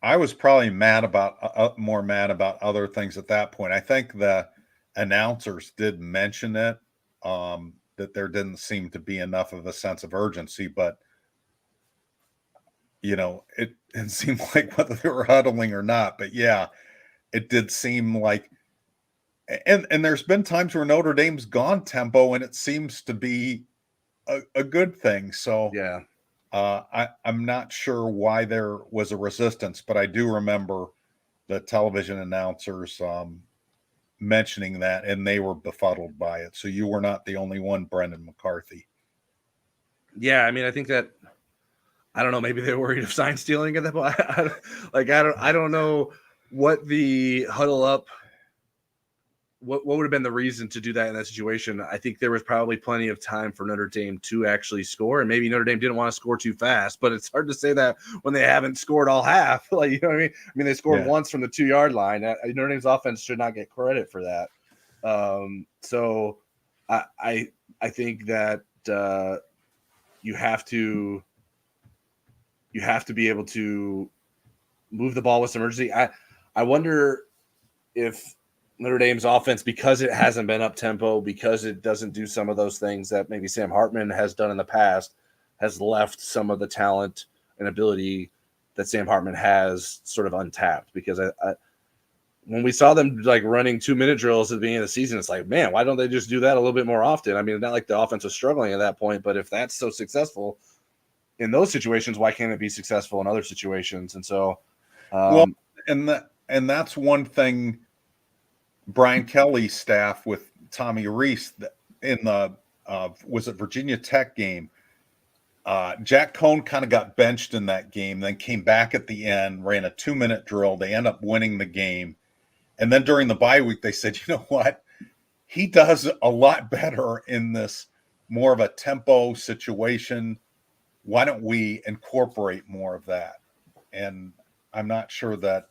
I was probably more mad about other things at that point. I think the announcers did mention it, that there didn't seem to be enough of a sense of urgency, but it seemed like whether they were huddling or not. But yeah, it did seem like, and there's been times where Notre Dame's gone tempo and it seems to be a good thing. So Yeah. I'm not sure why there was a resistance, but I do remember the television announcers mentioning that, and they were befuddled by it. So you were not the only one, Brendan McCarthy. Yeah, I mean, I think that I don't know. Maybe they're worried of sign stealing at that point. I don't know what the huddle up. What would have been the reason to do that in that situation? I think there was probably plenty of time for Notre Dame to actually score, and maybe Notre Dame didn't want to score too fast. But it's hard to say that when they haven't scored all half. Like, you know what I mean? I mean, they scored once from the 2-yard line. Notre Dame's offense should not get credit for that. So I think that you have to be able to move the ball with some urgency. I wonder if Notre Dame's offense, because it hasn't been up tempo, because it doesn't do some of those things that maybe Sam Hartman has done in the past, has left some of the talent and ability that Sam Hartman has sort of untapped. Because when we saw them like running 2-minute drills at the beginning of the season, it's like, man, why don't they just do that a little bit more often? I mean, it's not like the offense was struggling at that point, but if that's so successful in those situations, why can't it be successful in other situations? And so, and that's one thing. Brian Kelly's staff with Tommy Reese in the was it Virginia Tech game. Jack Cohn kind of got benched in that game, then came back at the end, ran a 2-minute drill. They end up winning the game. And then during the bye week, they said, you know what? He does a lot better in this more of a tempo situation. Why don't we incorporate more of that? And I'm not sure that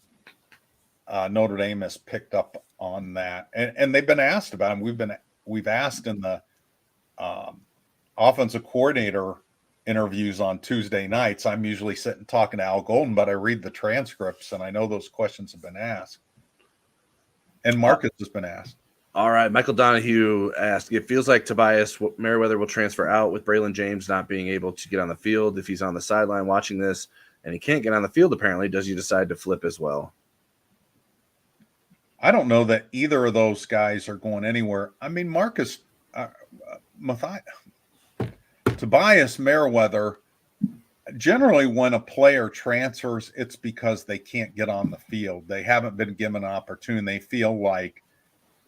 Notre Dame has picked up on that, and they've been asked about him. We've asked in the offensive coordinator interviews on Tuesday nights. I'm usually sitting talking to Al Golden, but I read the transcripts, and I know those questions have been asked. And Marcus has been asked. All right, Michael Donahue asked, it feels like Tobias Merriweather will transfer out with Braylon James not being able to get on the field. If he's on the sideline watching this and he can't get on the field, apparently, does he decide to flip as well? I don't know that either of those guys are going anywhere. I mean, Tobias Merriweather, generally when a player transfers, it's because they can't get on the field. They haven't been given an opportunity. They feel like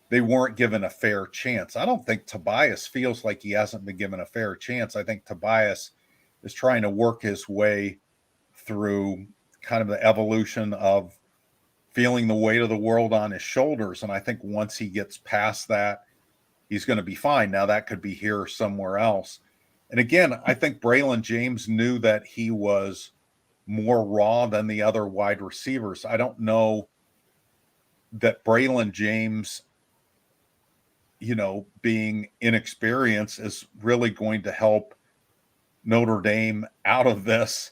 they weren't given a fair chance. I don't think Tobias feels like he hasn't been given a fair chance. I think Tobias is trying to work his way through kind of the evolution of feeling the weight of the world on his shoulders. And I think once he gets past that, he's going to be fine. Now that could be here or somewhere else. And again, I think Braylon James knew that he was more raw than the other wide receivers. I don't know that Braylon James, being inexperienced is really going to help Notre Dame out of this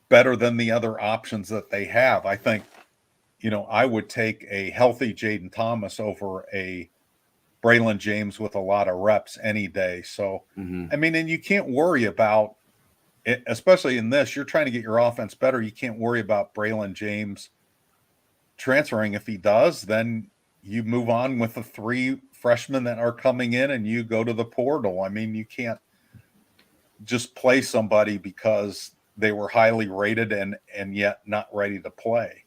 better than the other options that they have. I think, I would take a healthy Jaden Thomas over a Braylon James with a lot of reps any day. So, I mean, and you can't worry about it, especially in this, you're trying to get your offense better. You can't worry about Braylon James transferring. If he does, then you move on with the 3 freshmen that are coming in and you go to the portal. I mean, you can't just play somebody because they were highly rated and yet not ready to play.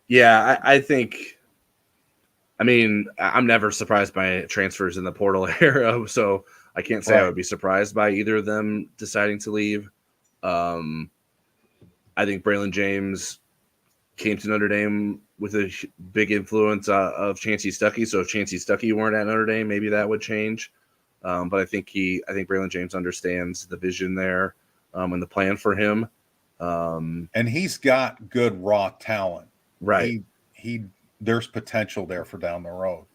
Yeah, I think, I mean, I'm never surprised by transfers in the portal era, so I can't say I would be surprised by either of them deciding to leave. I think Braylon James came to Notre Dame with a big influence of Chancey Stuckey. So if Chancey Stuckey weren't at Notre Dame, maybe that would change. But I think Braylon James understands the vision there and the plan for him. And he's got good raw talent. Right. He there's potential there for down the road.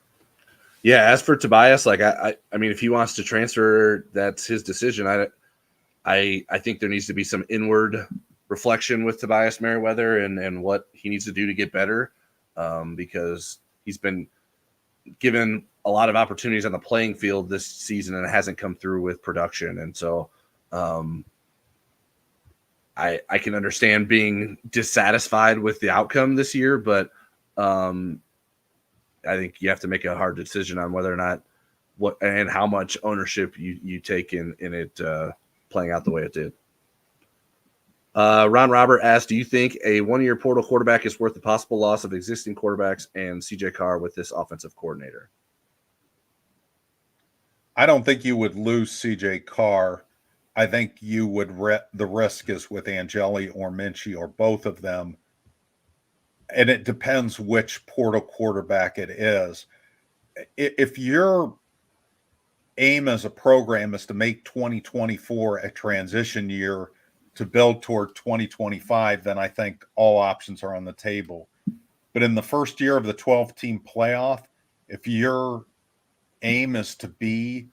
Yeah. As for Tobias, like I mean, if he wants to transfer, that's his decision. I think there needs to be some inward reflection with Tobias Merriweather and what he needs to do to get better, because he's been given a lot of opportunities on the playing field this season and hasn't come through with production. And so I can understand being dissatisfied with the outcome this year, but I think you have to make a hard decision on whether or not what and how much ownership you take in it playing out the way it did. Ron Robert asked, do you think a one-year portal quarterback is worth the possible loss of existing quarterbacks and CJ Carr with this offensive coordinator? I don't think you would lose CJ Carr. I think you would the risk is with Angeli or Minchie or both of them. And it depends which portal quarterback it is. If your aim as a program is to make 2024 a transition year to build toward 2025, then I think all options are on the table. But in the first year of the 12-team playoff, if your aim is to be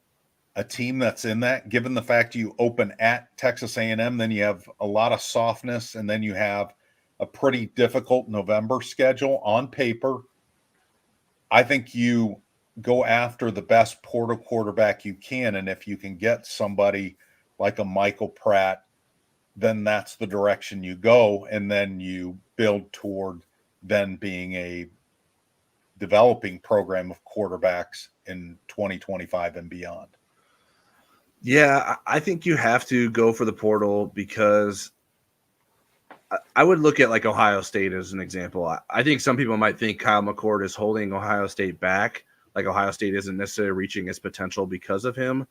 a team that's in that, given the fact you open at Texas A&M, then you have a lot of softness, and then you have a pretty difficult November schedule on paper. I think you go after the best portal quarterback you can, and if you can get somebody like a Michael Pratt, then that's the direction you go, and then you build toward then being a developing program of quarterbacks in 2025 and beyond. Yeah, I think you have to go for the portal because I would look at like Ohio State as an example. I think some people might think Kyle McCord is holding Ohio State back, like Ohio State isn't necessarily reaching its potential because of him.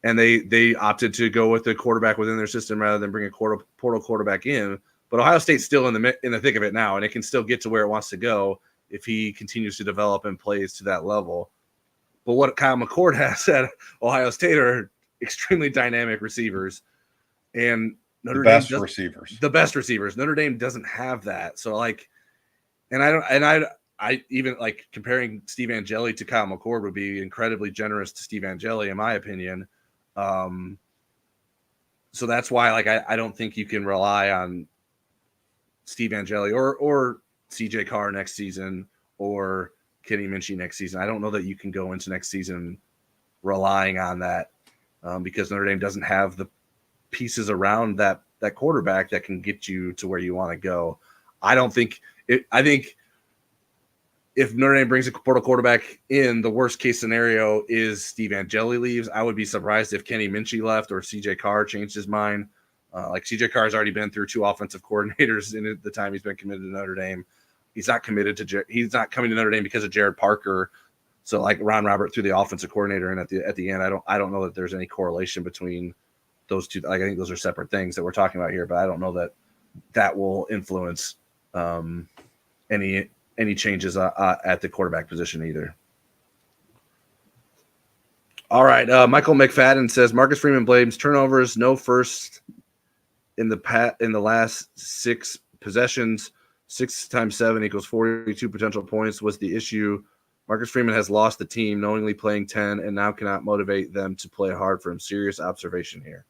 And they opted to go with the quarterback within their system rather than bring a portal quarterback in. But Ohio State's still in the thick of it now, and it can still get to where it wants to go if he continues to develop and plays to that level. But what Kyle McCord has at Ohio State are extremely dynamic receivers, and Notre Dame the best receivers. Notre Dame doesn't have that. So like, I even like comparing Steve Angeli to Kyle McCord would be incredibly generous to Steve Angeli, in my opinion. So that's why, like, I don't think you can rely on Steve Angeli or CJ Carr next season or Kenny Minchie next season. I don't know that you can go into next season relying on that because Notre Dame doesn't have the pieces around that quarterback that can get you to where you want to go. I think if Notre Dame brings a portal quarterback in, the worst case scenario is Steve Angeli leaves. I would be surprised if Kenny Minchie left or CJ Carr changed his mind. Like CJ Carr has already been through 2 offensive coordinators in the time he's been committed to Notre Dame. He's not coming to Notre Dame because of Jared Parker. So like Ron Robert threw the offensive coordinator in at the end. I don't know that there's any correlation between those two. Like I think those are separate things that we're talking about here, but I don't know that will influence any changes at the quarterback position either. All right. Michael McFadden says Marcus Freeman blames turnovers, no first in the last 6 possessions. 6 times 7 equals 42 potential points was the issue. Marcus Freeman has lost the team, knowingly playing 10, and now cannot motivate them to play hard for him. Serious observation here.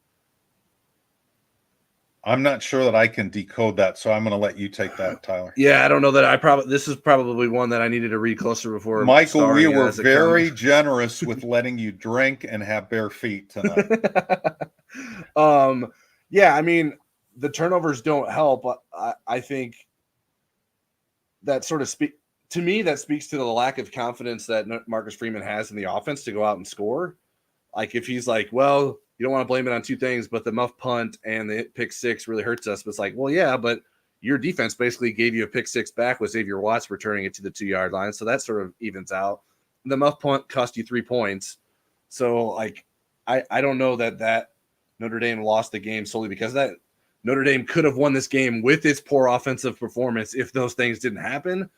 I'm not sure that I can decode that, so I'm going to let you take that, Tyler. Yeah, I don't know that this is probably one that I needed to read closer before. Michael, we were very generous with letting you drink and have bare feet tonight. Yeah, I mean, the turnovers don't help. I think that sort of speaks to the lack of confidence that Marcus Freeman has in the offense to go out and score. Like if he's like, well, you don't want to blame it on 2 things, but the muff punt and the pick 6 really hurts us. But it's like, well, yeah, but your defense basically gave you a pick 6 back with Xavier Watts returning it to the 2-yard line. So that sort of evens out. The muff punt cost you 3 points. So like, I don't know that Notre Dame lost the game solely because of that. Notre Dame could have won this game with its poor offensive performance if those things didn't happen,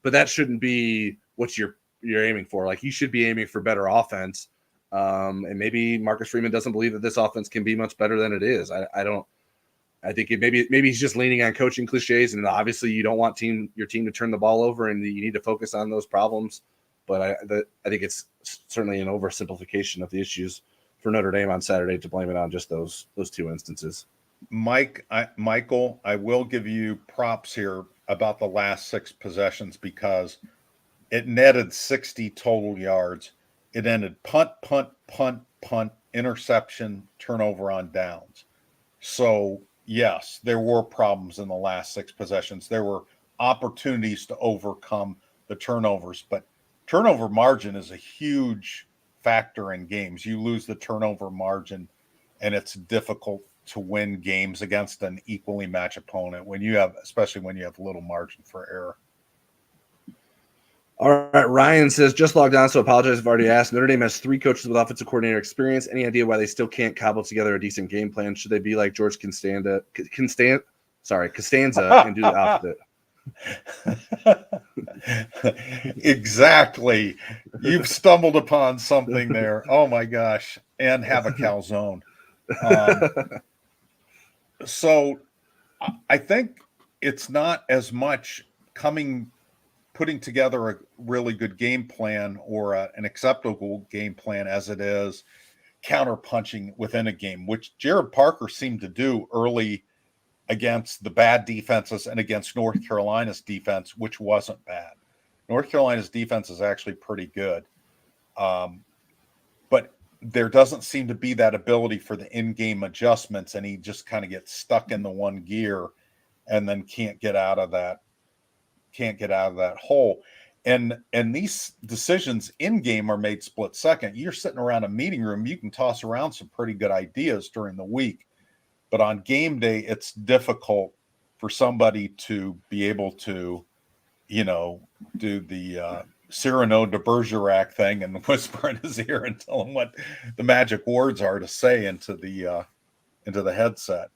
but that shouldn't be what you're aiming for. Like you should be aiming for better offense. And maybe Marcus Freeman doesn't believe that this offense can be much better than it is. I think maybe he's just leaning on coaching cliches, and obviously you don't want your team to turn the ball over, and you need to focus on those problems. But I think it's certainly an oversimplification of the issues for Notre Dame on Saturday to blame it on just those 2 instances. Michael, I will give you props here about the last 6 possessions because it netted 60 total yards. It ended punt, interception, turnover on downs. So, yes, there were problems in the last 6 possessions. There were opportunities to overcome the turnovers, but turnover margin is a huge factor in games. You lose the turnover margin, and it's difficult to win games against an equally matched opponent especially when you have little margin for error. All right, Ryan says, just logged on, so apologize if I've already asked. Notre Dame has 3 coaches with offensive coordinator experience. Any idea why they still can't cobble together a decent game plan? Should they be like George Costanza and do the opposite? Exactly. You've stumbled upon something there. Oh my gosh. And have a calzone. So I think it's not as much putting together a really good game plan or an acceptable game plan as it is counterpunching within a game, which Jared Parker seemed to do early against the bad defenses and against North Carolina's defense, which wasn't bad. North Carolina's defense is actually pretty good. But there doesn't seem to be that ability for the in-game adjustments, and he just kind of gets stuck in the one gear and then can't get out of that hole. And these decisions in game are made split second. You're sitting around a meeting room, you can toss around some pretty good ideas during the week, but on game day it's difficult for somebody to be able to do the Cyrano de Bergerac thing and whisper in his ear and tell him what the magic words are to say into the headset.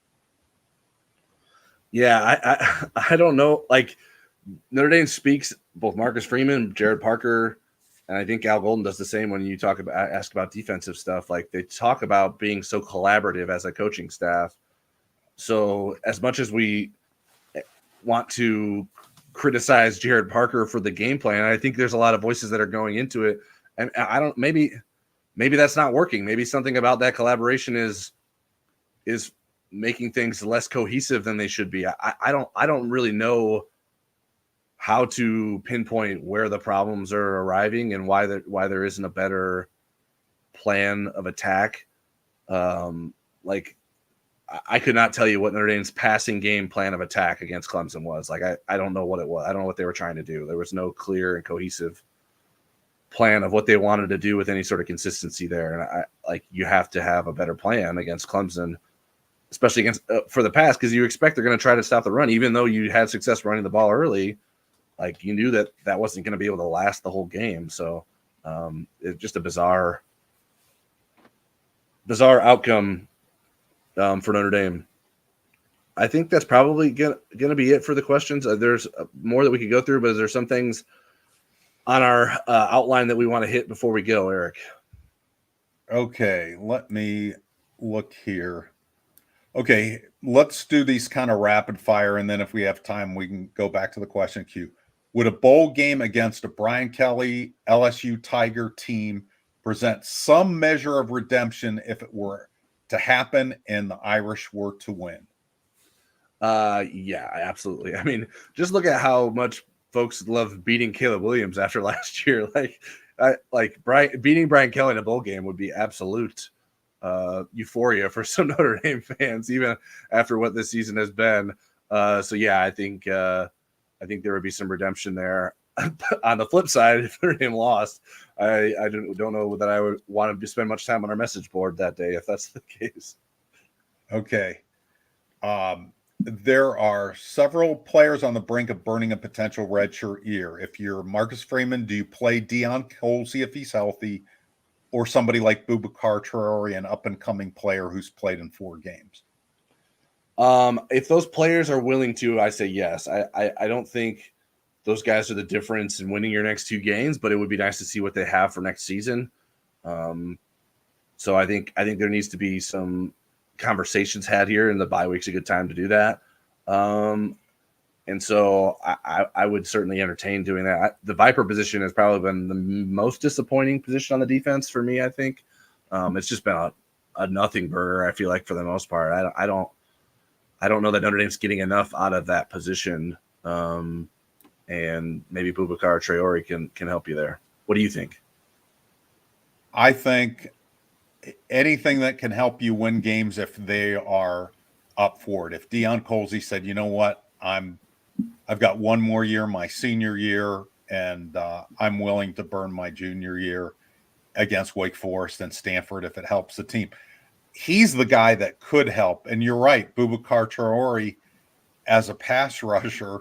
Yeah, I don't know. Like, Notre Dame speaks both Marcus Freeman, Jared Parker, and I think Al Golden does the same when you ask about defensive stuff. Like, they talk about being so collaborative as a coaching staff. So as much as we want to criticize Jared Parker for the game plan, I think there's a lot of voices that are going into it. And maybe that's not working. Maybe something about that collaboration is making things less cohesive than they should be. I don't really know how to pinpoint where the problems are arriving and why there isn't a better plan of attack. Like, I could not tell you what Notre Dame's passing game plan of attack against Clemson was. Like, I don't know what it was. I don't know what they were trying to do. There was no clear and cohesive plan of what they wanted to do with any sort of consistency there. And you have to have a better plan against Clemson, especially against for the pass, because you expect they're going to try to stop the run, even though you had success running the ball early. Like, you knew that wasn't going to be able to last the whole game. So it's just a bizarre outcome for Notre Dame. I think that's probably going to be it for the questions. There's more that we could go through, but is there some things on our outline that we want to hit before we go, Eric? Okay, let me look here. Okay, let's do these kind of rapid fire, and then if we have time, we can go back to the question queue. Would a bowl game against a Brian Kelly LSU Tiger team present some measure of redemption if it were to happen and the Irish were to win? Yeah, absolutely. I mean, just look at how much folks love beating Caleb Williams after last year. Beating Brian Kelly in a bowl game would be absolute euphoria for some Notre Dame fans, even after what this season has been. So yeah, I think there would be some redemption there. On the flip side, if Notre Dame lost, I don't know that I would want to spend much time on our message board that day if that's the case. Okay. There are several players on the brink of burning a potential redshirt year. If you're Marcus Freeman, do you play Deion Colsey if he's healthy, or somebody like Boubacar Traore, an up-and-coming player who's played in 4 games? If those players are willing to, I say yes. I don't think those guys are the difference in winning your next 2 games, but it would be nice to see what they have for next season. So I think there needs to be some conversations had here, and the bye week's a good time to do that. And so I would certainly entertain doing that. The Viper position has probably been the most disappointing position on the defense for me, I think. It's just been a nothing burger, I feel like, for the most part. I don't know that Notre Dame's getting enough out of that position. And maybe Boubacar Traore can help you there. What do you think? I think anything that can help you win games if they are up for it. If Deion Colsey said, you know what, I've got one more year, my senior year, and I'm willing to burn my junior year, against Wake Forest and Stanford if it helps the team. He's the guy that could help. And you're right, Boubacar Traore as a pass rusher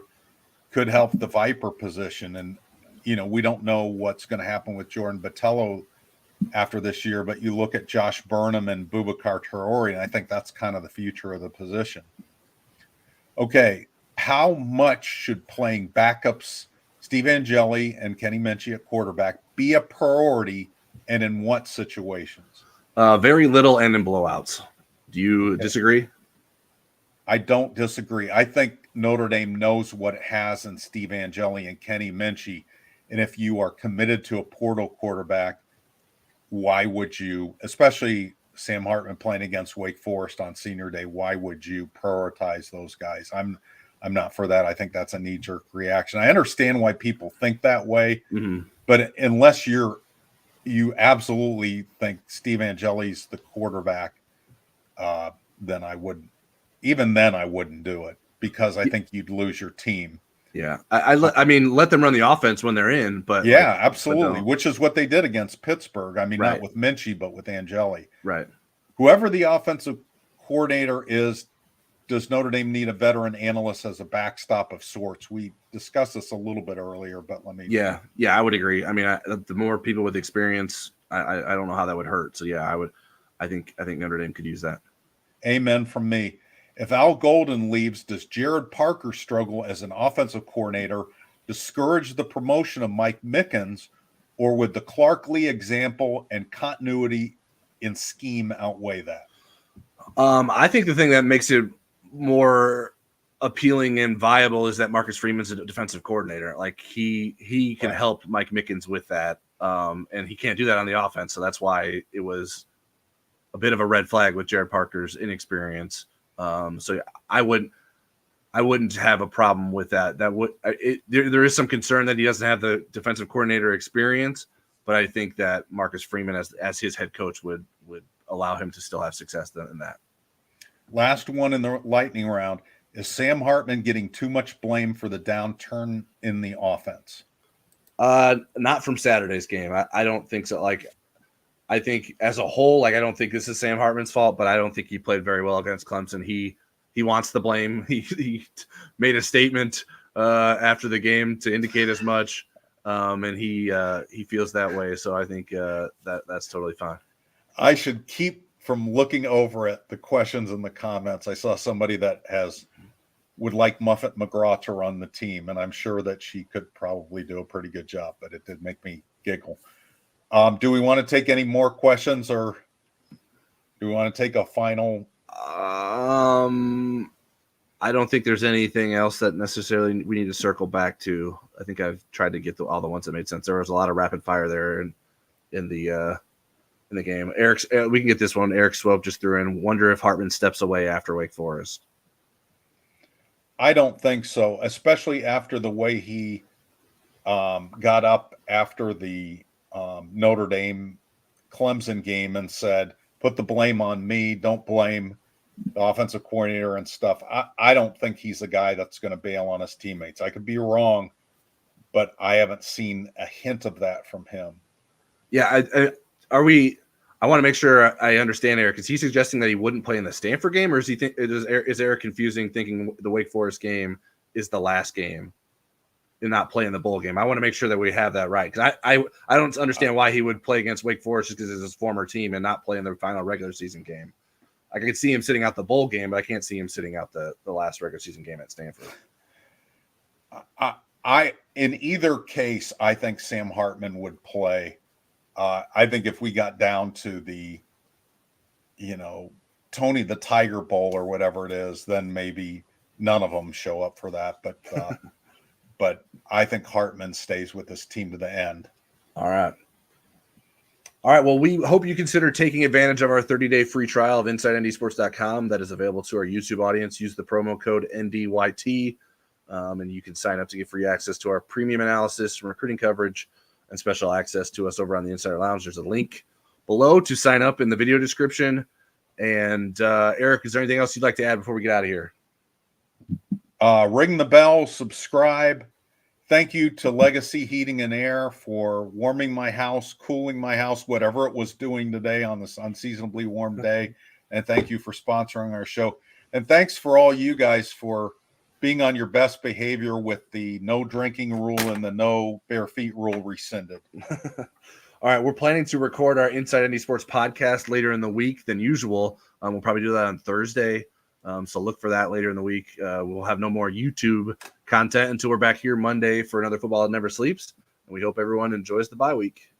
could help the Viper position. And, we don't know what's going to happen with Jordan Botelho after this year, but you look at Josh Burnham and Boubacar Traore, and I think that's kind of the future of the position. Okay, how much should playing backups Steve Angeli and Kenny Minchie at quarterback be a priority, and in what situations? Very little and in blowouts. Do you disagree? I don't disagree. I think Notre Dame knows what it has in Steve Angeli and Kenny Minchie, and if you are committed to a portal quarterback, why would you, especially Sam Hartman playing against Wake Forest on senior day, why would you prioritize those guys? I'm not for that. I think that's a knee-jerk reaction. I understand why people think that way, but unless you absolutely think Steve Angeli's the quarterback, then I wouldn't. Even then, I wouldn't do it because I think you'd lose your team. Yeah, I mean, let them run the offense when they're in, but yeah, absolutely, which is what they did against Pittsburgh. I mean, right. Not with Minchie, but with Angeli. Right. Whoever the offensive coordinator is, does Notre Dame need a veteran analyst as a backstop of sorts? We discussed this a little bit earlier, but let me. Yeah, I would agree. I mean, the more people with experience, I don't know how that would hurt. So yeah, I think Notre Dame could use that. Amen from me. If Al Golden leaves, does Jared Parker struggle as an offensive coordinator, discourage the promotion of Mike Mickens, or would the Clark Lee example and continuity in scheme outweigh that? I think the thing that makes it more appealing and viable is that Marcus Freeman's a defensive coordinator. Like he can help Mike Mickens with that, and he can't do that on the offense. So that's why it was a bit of a red flag with Jared Parker's inexperience. So I wouldn't have a problem with that. There is some concern that he doesn't have the defensive coordinator experience, but I think that Marcus Freeman as his head coach would allow him to still have success in that. Last one in the lightning round. Is Sam Hartman getting too much blame for the downturn in the offense? Not from Saturday's game. I don't think so. I think as a whole, I don't think this is Sam Hartman's fault, but I don't think he played very well against Clemson. He wants the blame. He made a statement after the game to indicate as much, and he feels that way. So I think that's totally fine. I should keep from looking over at the questions in the comments. I saw somebody that would like Muffet McGraw to run the team, and I'm sure that she could probably do a pretty good job, but it did make me giggle. Do we want to take any more questions, or do we want to take a final? I don't think there's anything else that necessarily we need to circle back to. I think I've tried to get to all the ones that made sense. There was a lot of rapid fire there in the game. We can get this one. Eric Swope just threw in. Wonder if Hartman steps away after Wake Forest. I don't think so, especially after the way he got up after the Notre Dame Clemson game and said, put the blame on me, don't blame the offensive coordinator and stuff. I don't think he's the guy that's going to bail on his teammates. I could be wrong, but I haven't seen a hint of that from him. Yeah. I want to make sure I understand Eric. Is he suggesting that he wouldn't play in the Stanford game, or is Eric confusing thinking the Wake Forest game is the last game and not play in the bowl game? I want to make sure that we have that right, because I don't understand why he would play against Wake Forest just because it's his former team and not play in the final regular season game. I could see him sitting out the bowl game, but I can't see him sitting out the last regular season game at Stanford. In either case, I think Sam Hartman would play. I think if we got down to the, Tony the Tiger Bowl or whatever it is, then maybe none of them show up for that. But but I think Hartman stays with this team to the end. All right. Well, we hope you consider taking advantage of our 30-day free trial of InsideNDSports.com that is available to our YouTube audience. Use the promo code NDYT, and you can sign up to get free access to our premium analysis, recruiting coverage, and special access to us over on the Insider Lounge. There's a link below to sign up in the video description. And Eric, is there anything else you'd like to add before we get out of here? Ring the bell, subscribe. Thank you to Legacy Heating and Air for warming my house, cooling my house, whatever it was doing today on this unseasonably warm day. And thank you for sponsoring our show. And thanks for all you guys for being on your best behavior with the no drinking rule and the no bare feet rule rescinded. All right, we're planning to record our Inside Indy Sports podcast later in the week than usual. We'll probably do that on Thursday. So look for that later in the week. We'll have no more YouTube content until we're back here Monday for another Football That Never Sleeps. And we hope everyone enjoys the bye week.